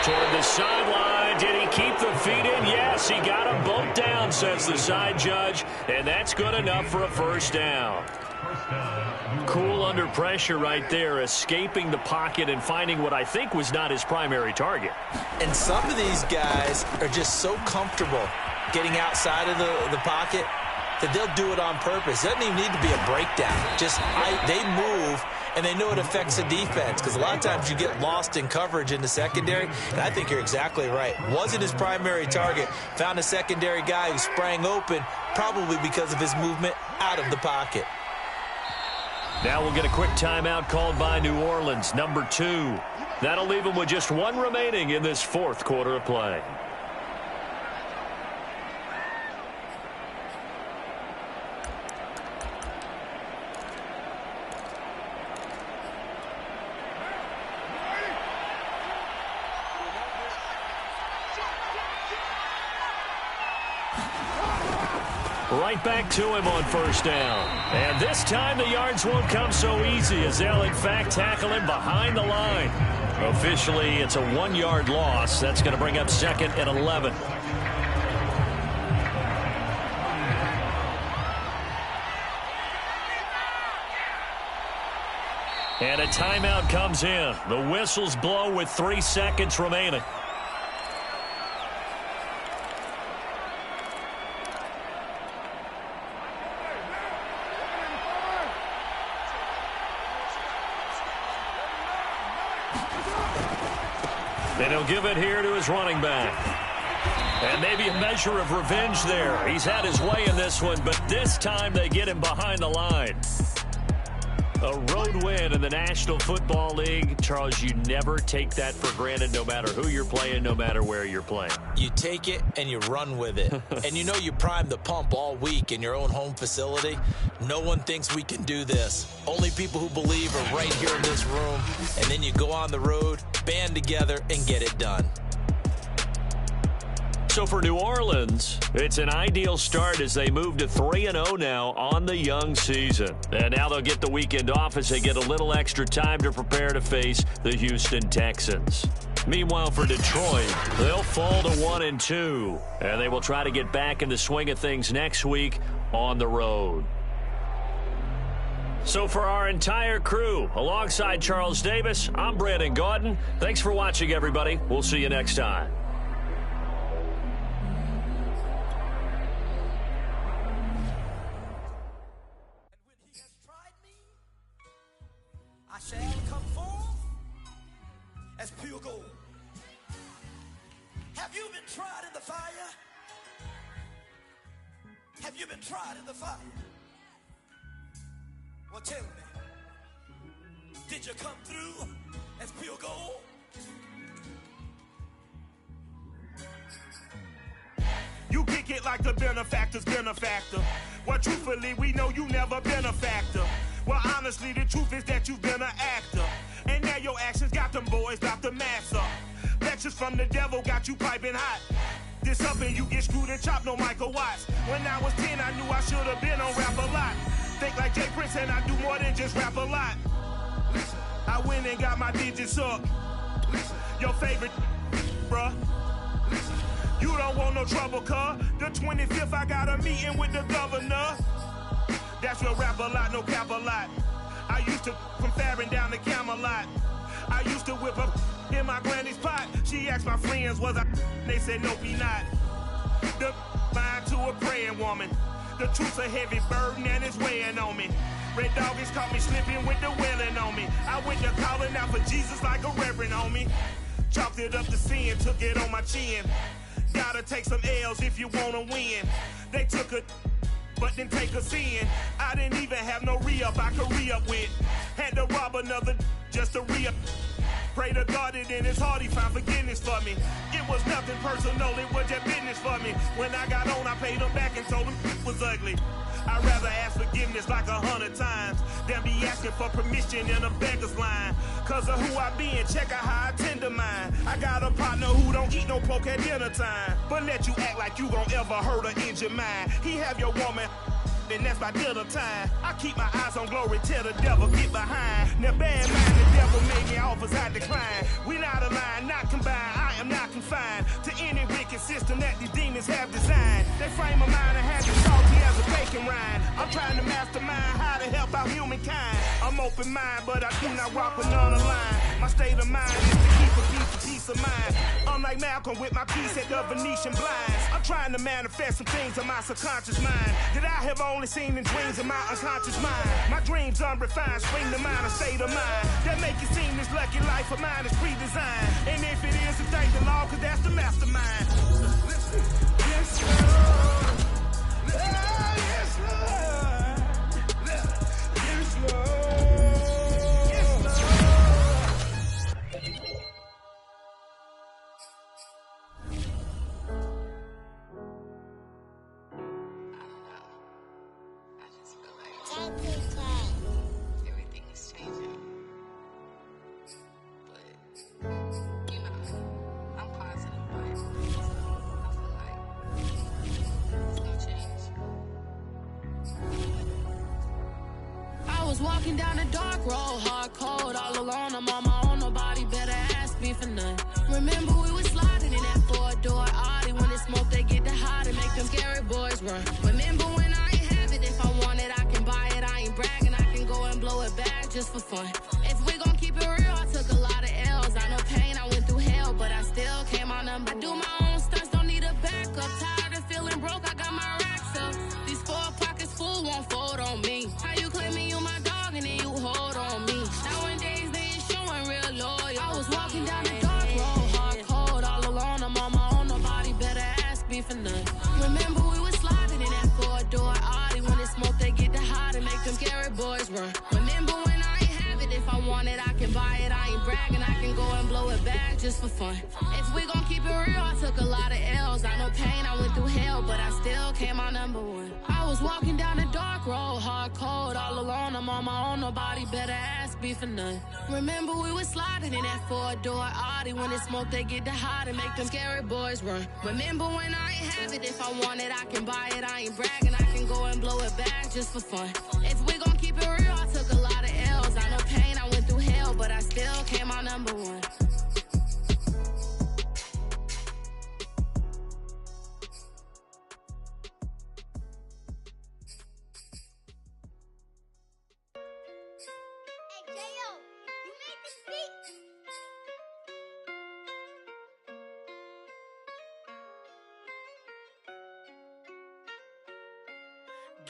Toward the sideline. Did he keep the feet in? Yes, he got them both down, says the side judge. And that's good enough for a first down. Cool under pressure right there, escaping the pocket and finding what I think was not his primary target. And some of these guys are just so comfortable getting outside of the pocket that they'll do it on purpose. It doesn't even need to be a breakdown. They move, and they know it affects the defense, because a lot of times you get lost in coverage in the secondary, and I think you're exactly right. Wasn't his primary target. Found a secondary guy who sprang open, probably because of his movement out of the pocket. Now we'll get a quick timeout called by New Orleans, number 2. That'll leave them with just 1 remaining in this 4th quarter of play. Right back to him on first down. And this time the yards won't come so easy, as they'll in fact tackle him behind the line. Officially, it's a 1-yard loss. That's going to bring up 2nd and 11. And a timeout comes in. The whistles blow with 3 seconds remaining. Then he'll give it here to his running back. And maybe a measure of revenge there. He's had his way in this one, but this time they get him behind the line. A road win in the National Football League. Charles, you never take that for granted no matter who you're playing, no matter where you're playing. You take it and you run with it. And you know you primed the pump all week in your own home facility. No one thinks we can do this. Only people who believe are right here in this room. And then you go on the road, band together, and get it done. So for New Orleans, it's an ideal start as they move to 3-0 now on the young season. And now they'll get the weekend off as they get a little extra time to prepare to face the Houston Texans. Meanwhile, for Detroit, they'll fall to 1-2, and they will try to get back in the swing of things next week on the road. So for our entire crew, alongside Charles Davis, I'm Brandon Gaudin. Thanks for watching, everybody. We'll see you next time. Shall come forth as pure gold. Have you been tried in the fire? Have you been tried in the fire? Well, tell me, did you come through as pure gold? You kick it like the benefactor's benefactor. Well, truthfully, we know you never been a factor. Well, honestly, the truth is that you've been an actor. And now your actions got them boys drop the mask up. Lectures from the devil got you piping hot. This up and you get screwed and chopped, no Michael Watts. When I was 10, I knew I should have been on Rap a Lot. Think like Jay Prince and I do more than just rap a lot. I went and got my digits up. Your favorite, bruh. You don't want no trouble, cuz. The 25th, I got a meeting with the governor. That's real rap a lot, no cap a lot. I used to from Farron down to Camelot. I used to whip up in my granny's pot. She asked my friends, was I? They said, nope, he not. The mind to a praying woman. The truth's a heavy burden and it's weighing on me. Red Doggies caught me slipping with the wailing on me. I went to calling out for Jesus like a reverend on me. Chopped it up to sin, took it on my chin. Gotta take some L's if you wanna win. They took a but then take us in. I didn't even have no re-up I could re-up with. Had to rob another just to re-up. Pray to God that in his heart he found forgiveness for me. It was nothing personal, it was just business for me. When I got on, I paid him back and told him it was ugly. I'd rather ask forgiveness like 100 times than be asking for permission in a beggar's line. Cause of who I be and check out how I tend to mine. I got a partner who don't eat no pork at dinner time, but let you act like you gon' ever hurt or injure mine. He have your woman, and that's my dinner time. I keep my eyes on glory till the devil get behind. Now bad mind, the devil made me offers I decline. We not aligned, not combined, I am not confined to any wicked system that these demons have designed. They frame of mind and have you salty as a bacon rind. I'm trying to mastermind how to help out humankind. I'm open mind, but I do not rock with none line. My state of mind is to keep a peace of mind. Unlike Malcolm with my piece at the Venetian blinds. I'm trying to manifest some things in my subconscious mind that I have only seen in dreams in my unconscious mind. My dreams unrefined, spring to mind, a state of mind that make it seem this lucky life of mine is pre-designed. And if it is, then thank the Lord, cause that's the mastermind. Yes, Lord. Yes, Lord. Yes, Lord. Everything is changing. But, you know, I'm positive about it. So I feel like it's gonna change. I was walking down a dark road, hard cold, all alone. I'm on my own, nobody better ask me for none. Remember we was sliding in that four-door Audi. When it smoke, they get the hot and make them scary boys run. Remember when I ain't have it, if I want it, I can buy it. I ain't bragging, I can go and blow it back just for fun. If we gon' keep it real, I took a lot of L's. I know pain, I went through hell, but I still came on them. I do my own stunts, don't need a backup. Tired of feeling broke, I got my racks up. These 4 pockets full won't fold on me. How you claiming you my dog and then you hold on me? Nowadays they ain't showing real loyal. I was walking down the dark road, hard cold, all alone. I'm on my own, nobody better ask Remember when I ain't have it? If I want it, I can buy it. I ain't bragging, I can go and blow it back just for fun. If we gon' keep it real, I took a lot of L's. I know pain, I went through hell, but I still came out number one. I was walking down a dark road, hard cold, all alone. I'm on my own, nobody better ask me for none. Remember we was sliding in that 4-door Audi. When it's smoke, they get the hot and make them scary boys run. Remember when I ain't have it? If I want it, I can buy it. I ain't bragging, I can go and blow it back just for fun. If we gon' keep it real, I took a lot of L's. I know pain, I went through hell, but I still came out number one.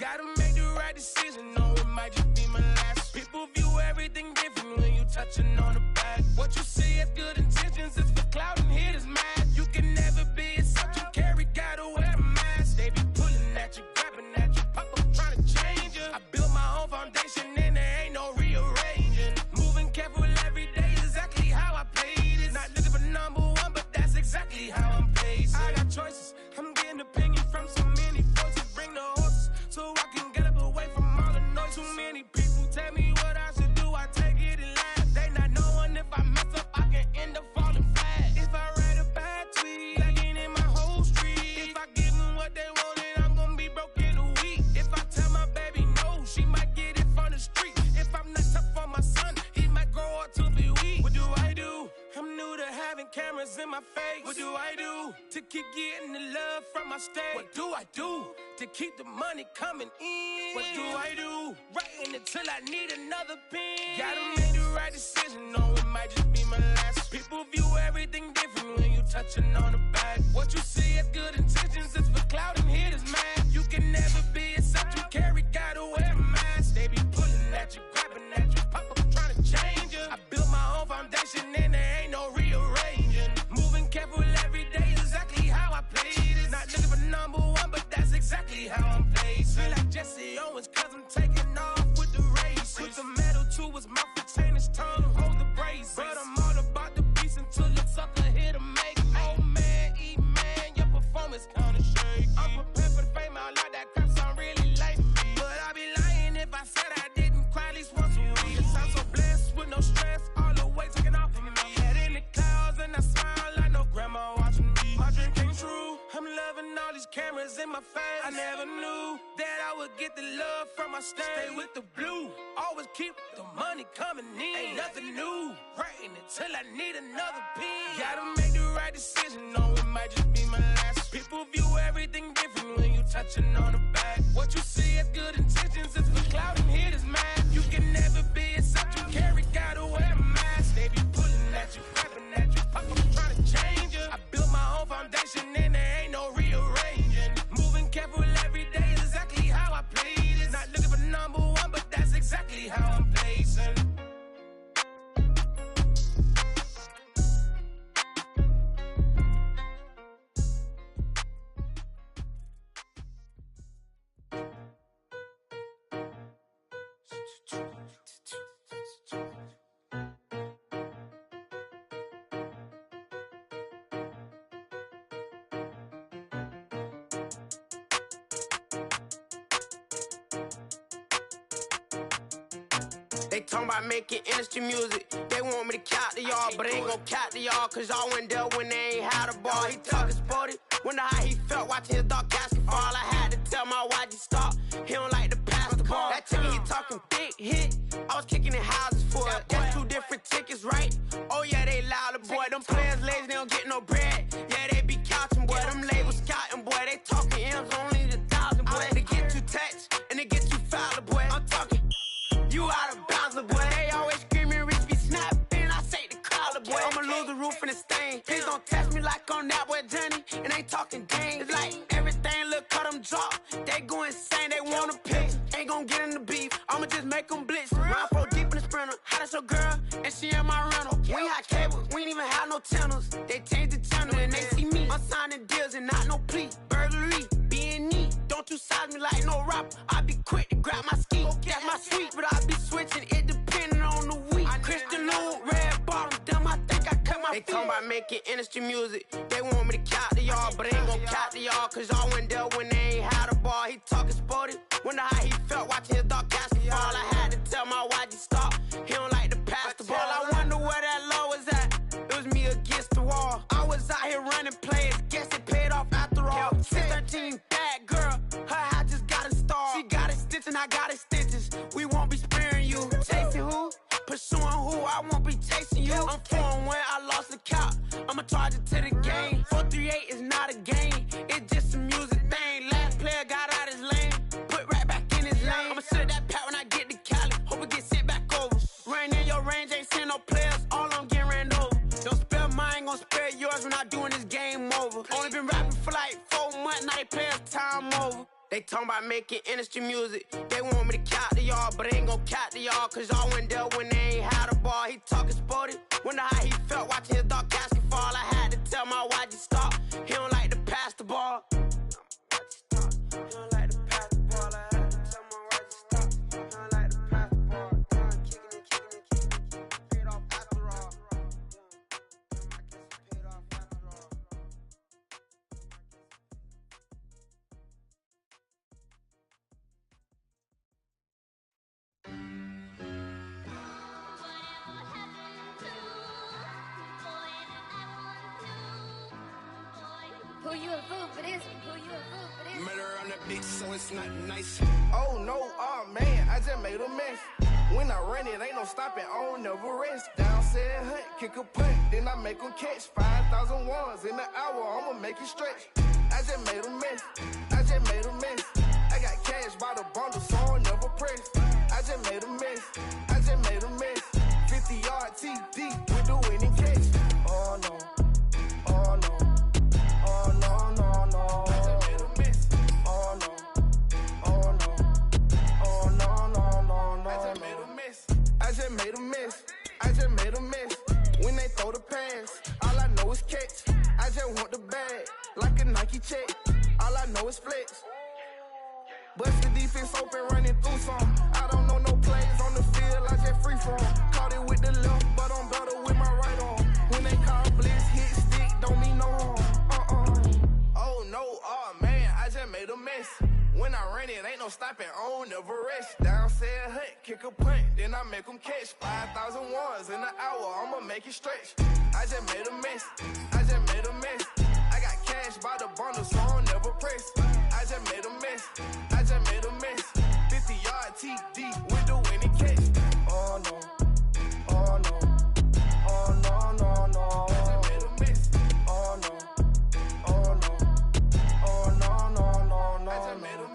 Gotta make the right decision, no, it might just be my last. People view everything different when you touching on the back. What you see is good intentions, it's for clout and haters mad. You can never be yourself, you carry, gotta wear a mask. They be pulling at you, grabbing at you, pop up trying to change you. I built my own foundation and there ain't no rearranging. Moving careful every day, exactly how I played it. Not looking for number one, but that's exactly how I'm paid. I got choices, I'm getting opinion from so many voices. Bring the horses so I can get up away from all the noise. Too many people tell me what I should do, I take it and laugh. They not knowing if I mess up, I can end up falling flat. If I write a bad tweet, lagging in my whole street. If I give them what they wanted, I'm gonna be broke in a week. If I tell my baby no, she might get it from the street. If I'm not tough for my son, he might grow up to be weak. What do I do? I'm new to having cameras in my face. What do I do to keep getting the love from my state? What do I do to keep the money coming in? What do I do? Writing until I need another pen. Gotta make the right decision, no, it might just be my last. People view everything different when you touching on the back. What you see is good intentions, it's for clout and haters mad. You can never be yourself, you carry, gotta wear a mask. They be pulling at you, grabbing at you, pop up trying to change you. I built my own foundation and there ain't no rearranging. Moving careful every day, exactly how I played it. Not looking for number one, but that's exactly how I'm played. Feel like Jesse Owens, cause I'm taking off with the race. Put the metal to his mouth, retain his tongue, hold the brace. But I'm all about the beast until the sucker hit a make. Oh man, eat man, your performance kinda shaky. I'm prepared for the fame, I like that crap sound really like me. But I'd be lying if I said I didn't cry at least once a week. It sounds so blessed with no stress, all the weight taken off of me. Head in the clouds and I smile like no grandma watching me. My dream came true, I'm loving all these cameras in my face. I never knew that I would get the love from my state. Stay with the blue, always keep the money coming in. Ain't nothing new, writing until I need another pen. Gotta make the right decision, no, it might just be my last. People view everything different when you touching on the back. What you see is good intentions, it's for clout and haters mad. You can never be yourself, you carry, gotta wear a mask. They be pulling at you, grabbing at you, pop up trying to change you. I built my own foundation and there ain't no rearranging. Moving careful every day, exactly how I played it. Not looking for number one, but that's exactly how I'm placing. They talking about making industry music. They want me to count to y'all, but I ain't gon' count to y'all, cause y'all went there when they ain't had a ball. He talking sporty, wonder how he felt watching his dog casket fall. I had to tell my YG stop, he don't like to pass the ball. That chicken, he talking big hit, I was kicking in houses for it. That's two different tickets, right? Oh yeah, they louder, boy. Them players lazy, they don't get no bread. Yeah, they be couching, boy. Them labels scouting, boy. They talking M's only the 1,000, boy. They get too touched, and they get too foul, boy. I'm talking, you out of bounds, boy. They always screaming, Rich be snapping. I say the collar, boy. I'ma lose the roof in the stain. Please don't test me like on that boy Johnny. And ain't talking games. It's like everything look cut them drop. They go insane, they want a pick. Ain't gon' get in the beef. I'ma just make them blitz. Round 4 deep in the sprinter. How that's your girl? And she in my rental. We ain't had cables, we ain't even have no channels. They changed the channel and they see me. I'm signing deals and not no plea. Burglary, being neat. Don't you size me like no rapper. I be quick to grab my ski. That's my sweet, but I be switching it talking about making industry music. They want me to count to y'all, but ain't gon' count to y'all, cause y'all went there when they ain't had a ball. He talking sporty, wonder how he felt watching his dog basketball. I had to tell my YG stop, he don't like to pass the ball. I wonder where that low was at, it was me against the wall. I was out here running plays, guess it paid off after all. 613, bad girl, her hat just got a star. She got it stitched and I got it stitches, we won't be sparing you. Chasing who? Pursuing who? I won't be chasing you. I'm 4-1, I lost the count, I'ma charge it to the game. 438 is not a game, it's just a music thing. Last player got out his lane, put right back in his lane. I'ma sit that pat when I get to Cali, hope it get sent back over. Ran in your range, ain't send no players, all I'm getting ran over. Don't spare mine, gon' spare yours when I doing this game over. Only been rapping for like 4 months, now they play us time over. They talking about making industry music. They want me to count to y'all, but ain't gon' count to y'all, cause y'all went there when they ain't had a ball. He talking sporty, wonder how he felt watching his dog basketball. I had to tell my YG stop, he don't like to pass the ball. He don't like to pass the ball. I had to tell my YG stop, he don't like to pass the ball. Kicking, paid off after all. I guess it paid off after all. Who you a fool for this? Who you a fool for this? Murder on the bitch, so it's not nice. Oh no, oh man, I just made a mess. When I run it, ain't no stopping, I don't never rest. Down said hunt, kick a punt, then I make them catch 5,000 ones in the hour, I'ma make it stretch. I just made a mess, I just made a mess. I got cash by the bundle, so I'll never press. I just made a mess, I just made a mess. 50-yard TD with the winning catch. Oh no, oh no. Oh no, no, no. I just made a mess. Oh no. Oh no. Oh no, no, no, no. I just made a mess. I just made a mess. I just made a mess. When they throw the pass, all I know is catch. I just want the bag, like a Nike check. All I know is flex. Bust the defense open, running through some. I don't know no plays on the field, I just free form. Caught it with the left, but I'm better with my right arm. When they call blitz, hit stick, don't mean no harm. Oh no, oh man, I just made a mess. When I ran it, ain't no stopping, I don't never rest. Down said hunt, kick a punt, then I make them catch 5,000 ones in the hour, I'ma make it stretch. I just made a mess, I just made a mess. I got cash by the bundle, so I'll never press. I just made a mess, I just made a mess. 50-yard TD with the winning catch. Oh no, oh no, oh no, no, no. I just made a mess, oh no.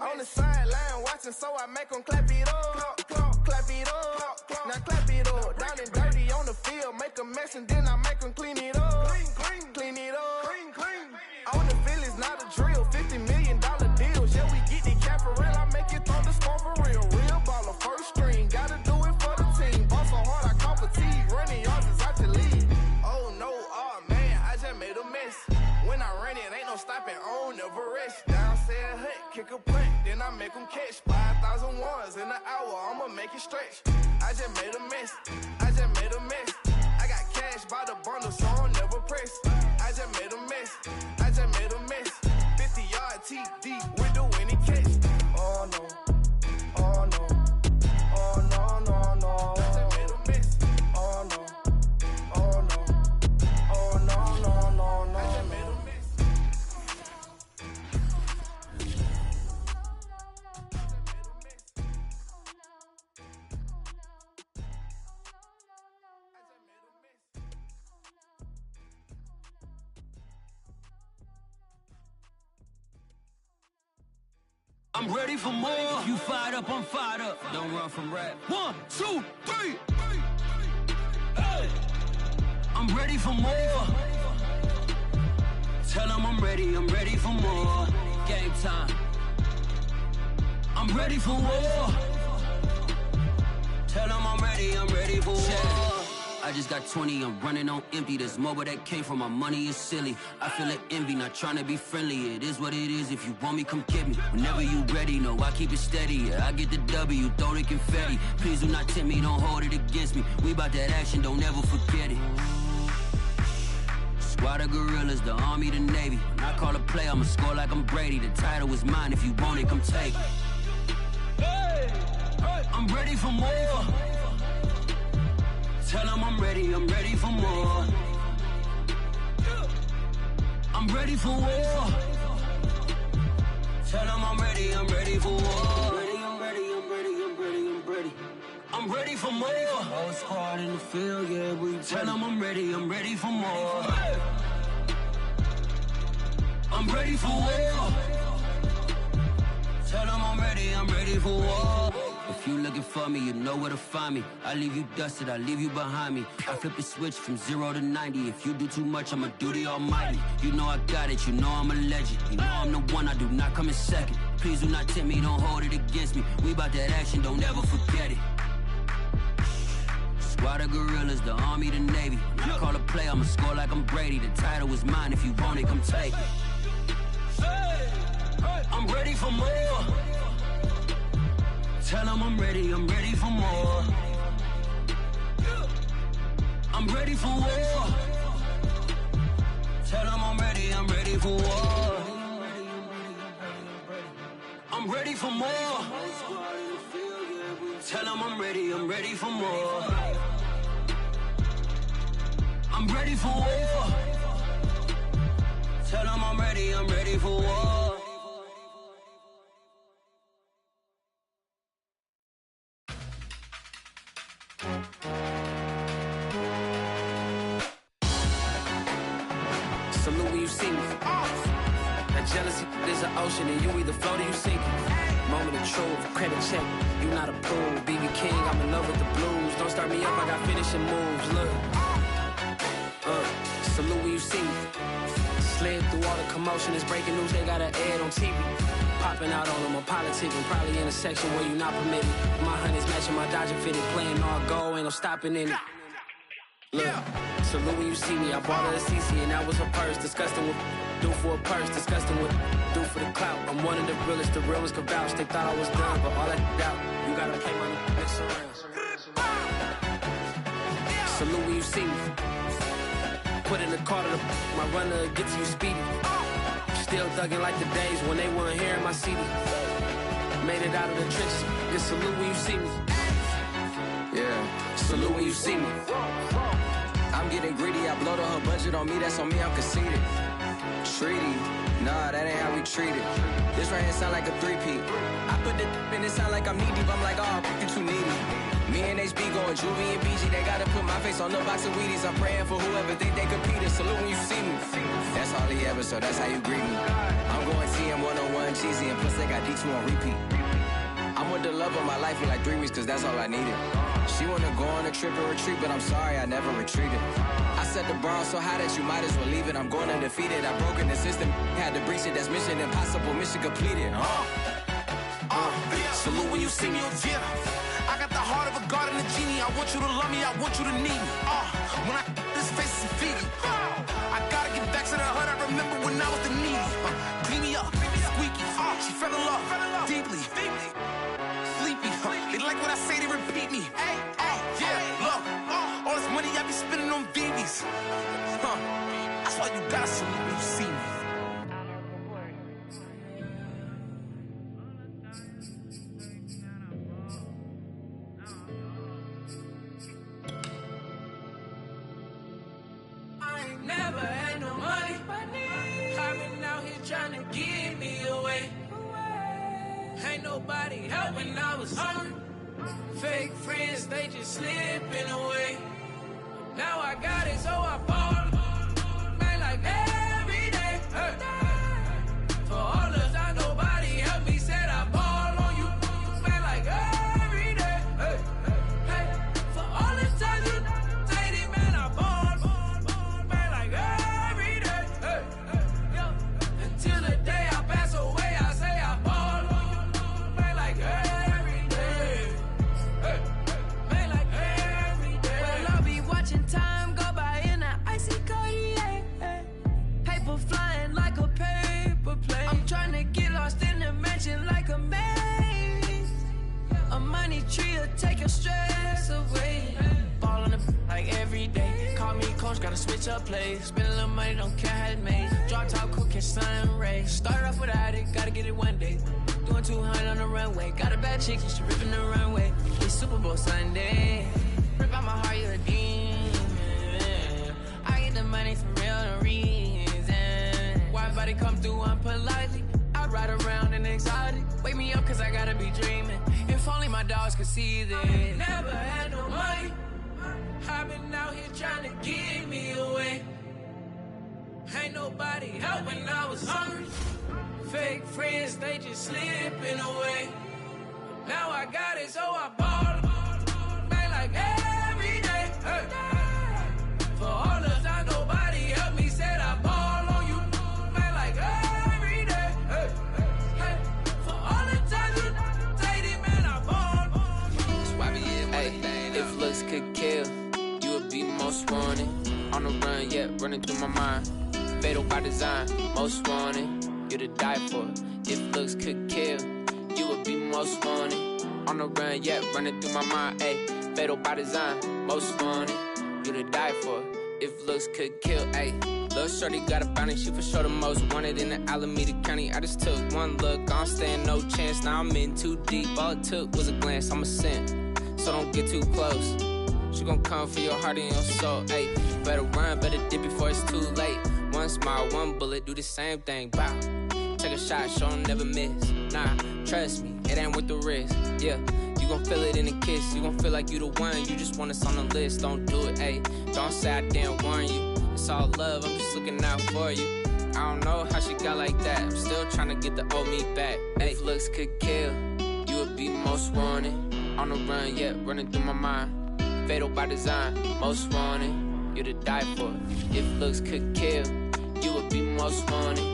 On the sideline watching, so I make them clap it up. Clap it up. Now clap it up. Down and dirty on the field, make a mess and then I make them clean it up. Clean it up. On the field is not a drill. $50 million deals. Yeah, we get the cap for real. I make it throw the score for real. Real baller, first string. Gotta do it for the team. Ball so hard, I call fatigue. Running yards is out your league. Oh no, oh man, I just made a mess. When I ran it, ain't no stopping, I don't never rest. Down said hunt, kick a punt, then I make them catch 5,000 ones in the hour, I'ma make it stretch. I just made a mess, I just made a mess. I got cash by the bundle, so I'll never press. I just made a mess, I just made a mess. 50-yard TD with the winning catch. Oh no, oh no, oh no, no, no. I just made a mess, oh no, oh no, oh no, no, no, no. I just made a mess. I'm ready for more. You fired up, I'm fired up. Don't run from rap. 1, 2, 3. Hey. I'm ready for more. Tell them I'm ready for more. Game time. I'm ready for war. Tell them I'm ready for war. I just got 20, I'm running on empty. There's more where that came from, my money is silly. I feel like envy, not trying to be friendly. It is what it is, if you want me, come get me. Whenever you ready, no, I keep it steady. Yeah, I get the W, throw the confetti. Please do not tempt me, don't hold it against me. We bout that action, don't ever forget it. Squad of gorillas, the Army, the Navy. When I call a play, I'ma score like I'm Brady. The title is mine. If you want it, come take it. I'm ready for more. Tell them I'm ready for more. I'm ready for war. Tell them I'm ready for war. I'm ready for more. Whole squad in the field, yeah, we tell them I'm ready for more. I'm ready for war. Tell them I'm ready for war. If you looking for me, you know where to find me. I leave you dusted, I leave you behind me. I flip the switch from 0 to 90. If you do too much, I'ma do the almighty. You know I got it, you know I'm a legend. You know I'm the one, I do not come in second. Please do not tempt me, don't hold it against me. We bout that action, don't ever forget it. Squad of gorillas, the Army, the Navy. When I call a play, I'ma score like I'm Brady. The title is mine, if you want it, come take it. I'm ready for more. Tell them I'm ready for more. I'm ready for war. Tell them I'm ready for war. I'm ready for more. Tell them I'm ready for more. I'm ready for war. Tell them I'm ready for war. Salute when you see me. That jealousy is an ocean and you either float or you sink it. Moment of truth, credit check, you not approved. BB King, I'm in love with the blues. Don't start me up, I got finishing moves, look. Salute when you see me. Slid through all the commotion, it's breaking news, they got an ad on TV. Popping out on them, I'm politicking, probably in a section where you not permitted. My honey's matching my Dodger fitted, playing all go, ain't no stopping in it. Look, salute when you see me, I bought her a CC and that was her purse. Disgusting with do for a purse, disgusting with do for the clout. I'm one of the realest could vouch. They thought I was done, but all that out, you gotta play my next around. Salute when you see me. Put in the car to my runner, get to you speedy. Still thugging like the days when they weren't here in my CD. Made it out of the trenches, just salute when you see me. Yeah, salute when you see me. I'm getting greedy, I blowed up her budget on me, that's on me, I'm conceited. Treaty, nah, that ain't how we treat it. This right here sound like a three-peat. I put the in it sound like I'm knee deep, I'm like, oh, you too needy. Me and HB going Juvie and BG, they gotta put my face on the box of Wheaties. I'm praying for whoever think they competed. Salute when you see me. That's all he ever, so that's how you greet me. I'm going TM 101 cheesy, and plus they got D2 on repeat. I'm with the love of my life for like 3 weeks, cause that's all I needed. She wanna go on a trip and retreat, but I'm sorry, I never retreated. I set the bar so high that you might as well leave it. I'm going undefeated, I've broken the system, had to breach it, that's mission impossible, mission completed. Salute when you see me, yeah. I got the heart of a god and a genie. I want you to love me, I want you to need me. When I this face is Fiji. I gotta get back to the hood, I remember when I was the needy. Clean me up, squeaky. She fell in love, deeply. Sleepy, they like what I say, they repeat me. Yeah, look, all this money I be spending on BBs. That's why you gotta salute when you see me. Never had no money. I've been out here trying to give me away. Ain't nobody helping, I was hungry. Fake friends, they just slipping away. Now I got it, so I ball. Man, like every day. For all the time, nobody helped me, said I ball on you. Man, like every day. For all the time you say it, man, I ball. Until the day I pass away, I say I ball on you, man, like every day. Man, like every coach, gotta switch up plays. Spend a little money, don't care how it's made. Drop top, cook, catch sun rays. Started off without it, gotta get it one day. Doing 200 on the runway. Got a bad chick, she ripping the runway. It's Super Bowl Sunday. Rip out my heart, you're a demon. I get the money for real, no reason. Why everybody come through unpolitely? I'd ride around in exotic. Wake me up, cause I gotta be dreaming. If only my dogs could see this. Never had no money. I've been out here trying to give me away. Ain't nobody helping, I was hungry. Fake friends, they just slipping away. Now I got it, so I ball. Man, like every day. Hey. For all the time nobody helped me, said I ball on you. Man, like every day. Hey. Hey. For all the time you dated, man, I ball. Swap me in, hey, if looks could kill, you would be most wanted. On the run, yeah, running through my mind. Fatal by design, most wanted. You to die for. If looks could kill, you would be most wanted. On the run, yeah, running through my mind. Ayy, fatal by design, most wanted. You to die for. If looks could kill, ayy. Lil' shorty got a bounty, she for sure the most wanted in the Alameda County. I just took one look, I don't stand no chance. Now I'm in too deep, all it took was a glance. I'm a sin, so don't get too close. She gon' come for your heart and your soul, ayy. Better run, better dip before it's too late. One smile, one bullet, do the same thing, bow. Take a shot, show 'em never miss. Nah, trust me, it ain't worth the risk. Yeah, you gon' feel it in a kiss. You gon' feel like you the one, you just want us on the list. Don't do it, ayy. Don't say I didn't warn you. It's all love, I'm just looking out for you. I don't know how she got like that. I'm still trying to get the old me back. Ayy, if looks could kill, you would be most wanted. On the run, yeah, running through my mind. Fatal by design, most wanted. You to die for. If looks could kill, you would be most wanted.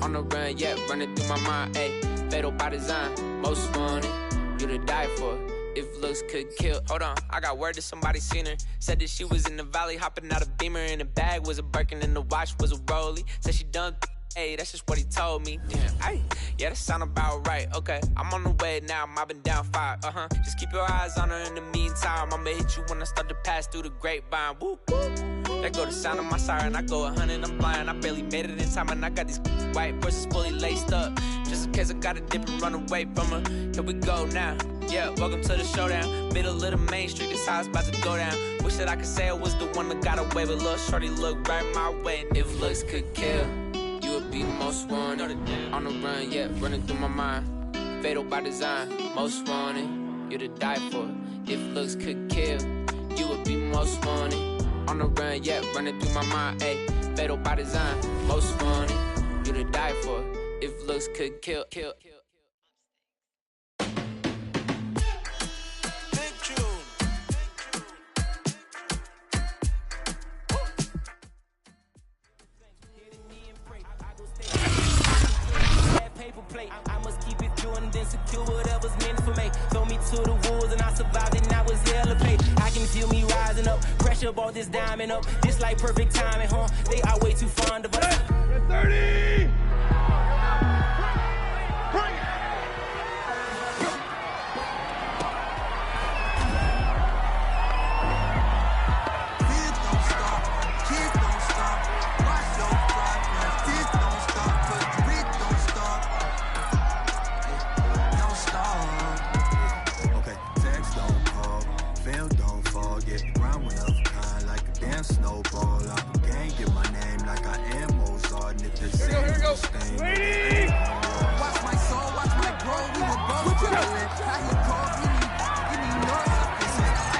On the run, yeah, running through my mind, ayy. Fatal by design, most wanted. You to die for. If looks could kill. Hold on, I got word that somebody seen her. Said that she was in the valley, hopping out a Beamer. In the bag was a Birkin and the watch was a Rollie. Said she done. Hey, that's just what he told me. Damn, ay, yeah, that sound about right. Okay, I'm on the way now, mobbing down 5. Just keep your eyes on her in the meantime. I'ma hit you when I start to pass through the grapevine. Woo, woo. That go the sound of my siren. I go 100, I'm blind. I barely made it in time, and I got these white verses fully laced up. Just in case I gotta dip and run away from her. Here we go now. Yeah, welcome to the showdown. Middle of the main street, this how it's about to go down. Wish that I could say I was the one that got away, but little shorty look right my way. And if looks could kill, you would be most wanted. On the run, yeah, running through my mind. Fatal by design, most wanted. You to die for. If looks could kill, you would be most wanted. On the run, yeah, running through my mind. Ayy, fatal by design, most wanted. You to die for. If looks could kill. I must keep it pure and then secure whatever's meant for me. Throw me to the wolves and I survived and I was elevated. I can feel me rising up, pressure ball this diamond up. This like perfect timing, huh? They are way too fond of us. 30! Snowball, I can get my name like I am Mozart. And if this here we go. Ready? Watch my soul, watch my grow. We were both chillin'. How he called me, give me north. I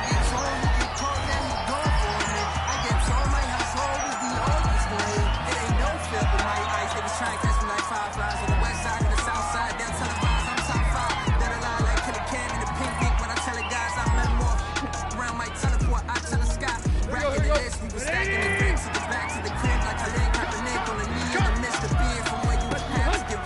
get told, he get called, now he gone for a minute. I get told my household was the oldest one. It ain't no flip in my ice. They was trying to catch me like fireflies on the west side and the south side. Down televised, I'm top 5. Better lie like Killer Cam in the pink ink. When I tell the guys I'm memoir. Around my teleport, I tell the sky. Racking the list, we was stacking the bricks to the back to the crib like Khalid Kaepernick on the knee in the midst of being from where you have to get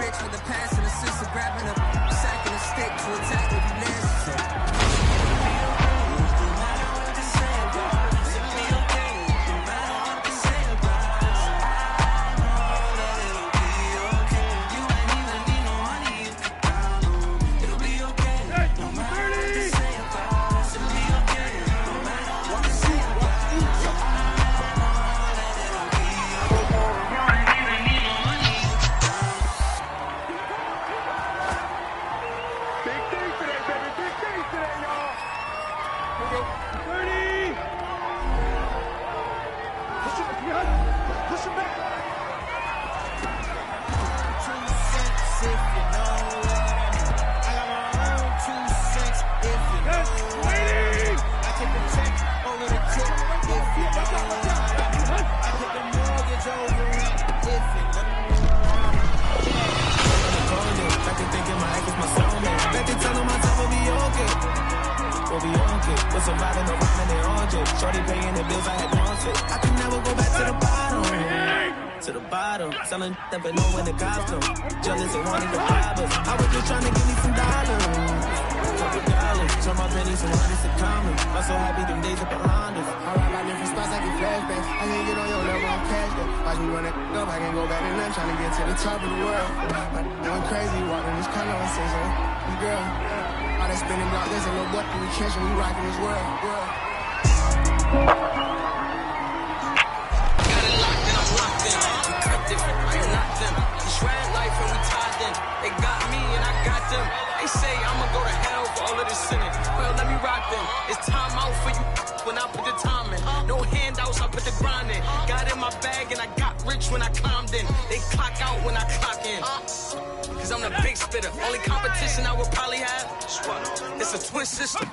was surviving the rhyming and orange. Shorty paying the bills, I had no say. I can never go back to the bottom. To the bottom, selling never know when the cops come. Jealous and wanting to rob us. I was just trying to give me some dollars. Couple dollars, turn my pennies and hundreds to common. I'm so happy them days are behind us. I ride by different spots, I get flashbacks. I can't get on your level, I'm cash that. Watch me run it up, I can't go back to none. Trying to get to the top of the world. I'm going crazy, walking this kind of sensation. Girl, all that spinning block, there's a little buck we catching, we rocking this world. I am not them. This red life and we tied them. They got me and I got them. They say I'ma go to hell for all of this sinning. Well, let me rock them. It's time out for you when I put the time in. No handouts, I put the grind in. Got in my bag and I got rich when I climbed in. They clock out when I clock in. Cause I'm the big spitter. Only competition I would probably have, it's a twin sister.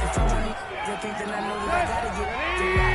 If I want it, I think that I know that I gotta get the right.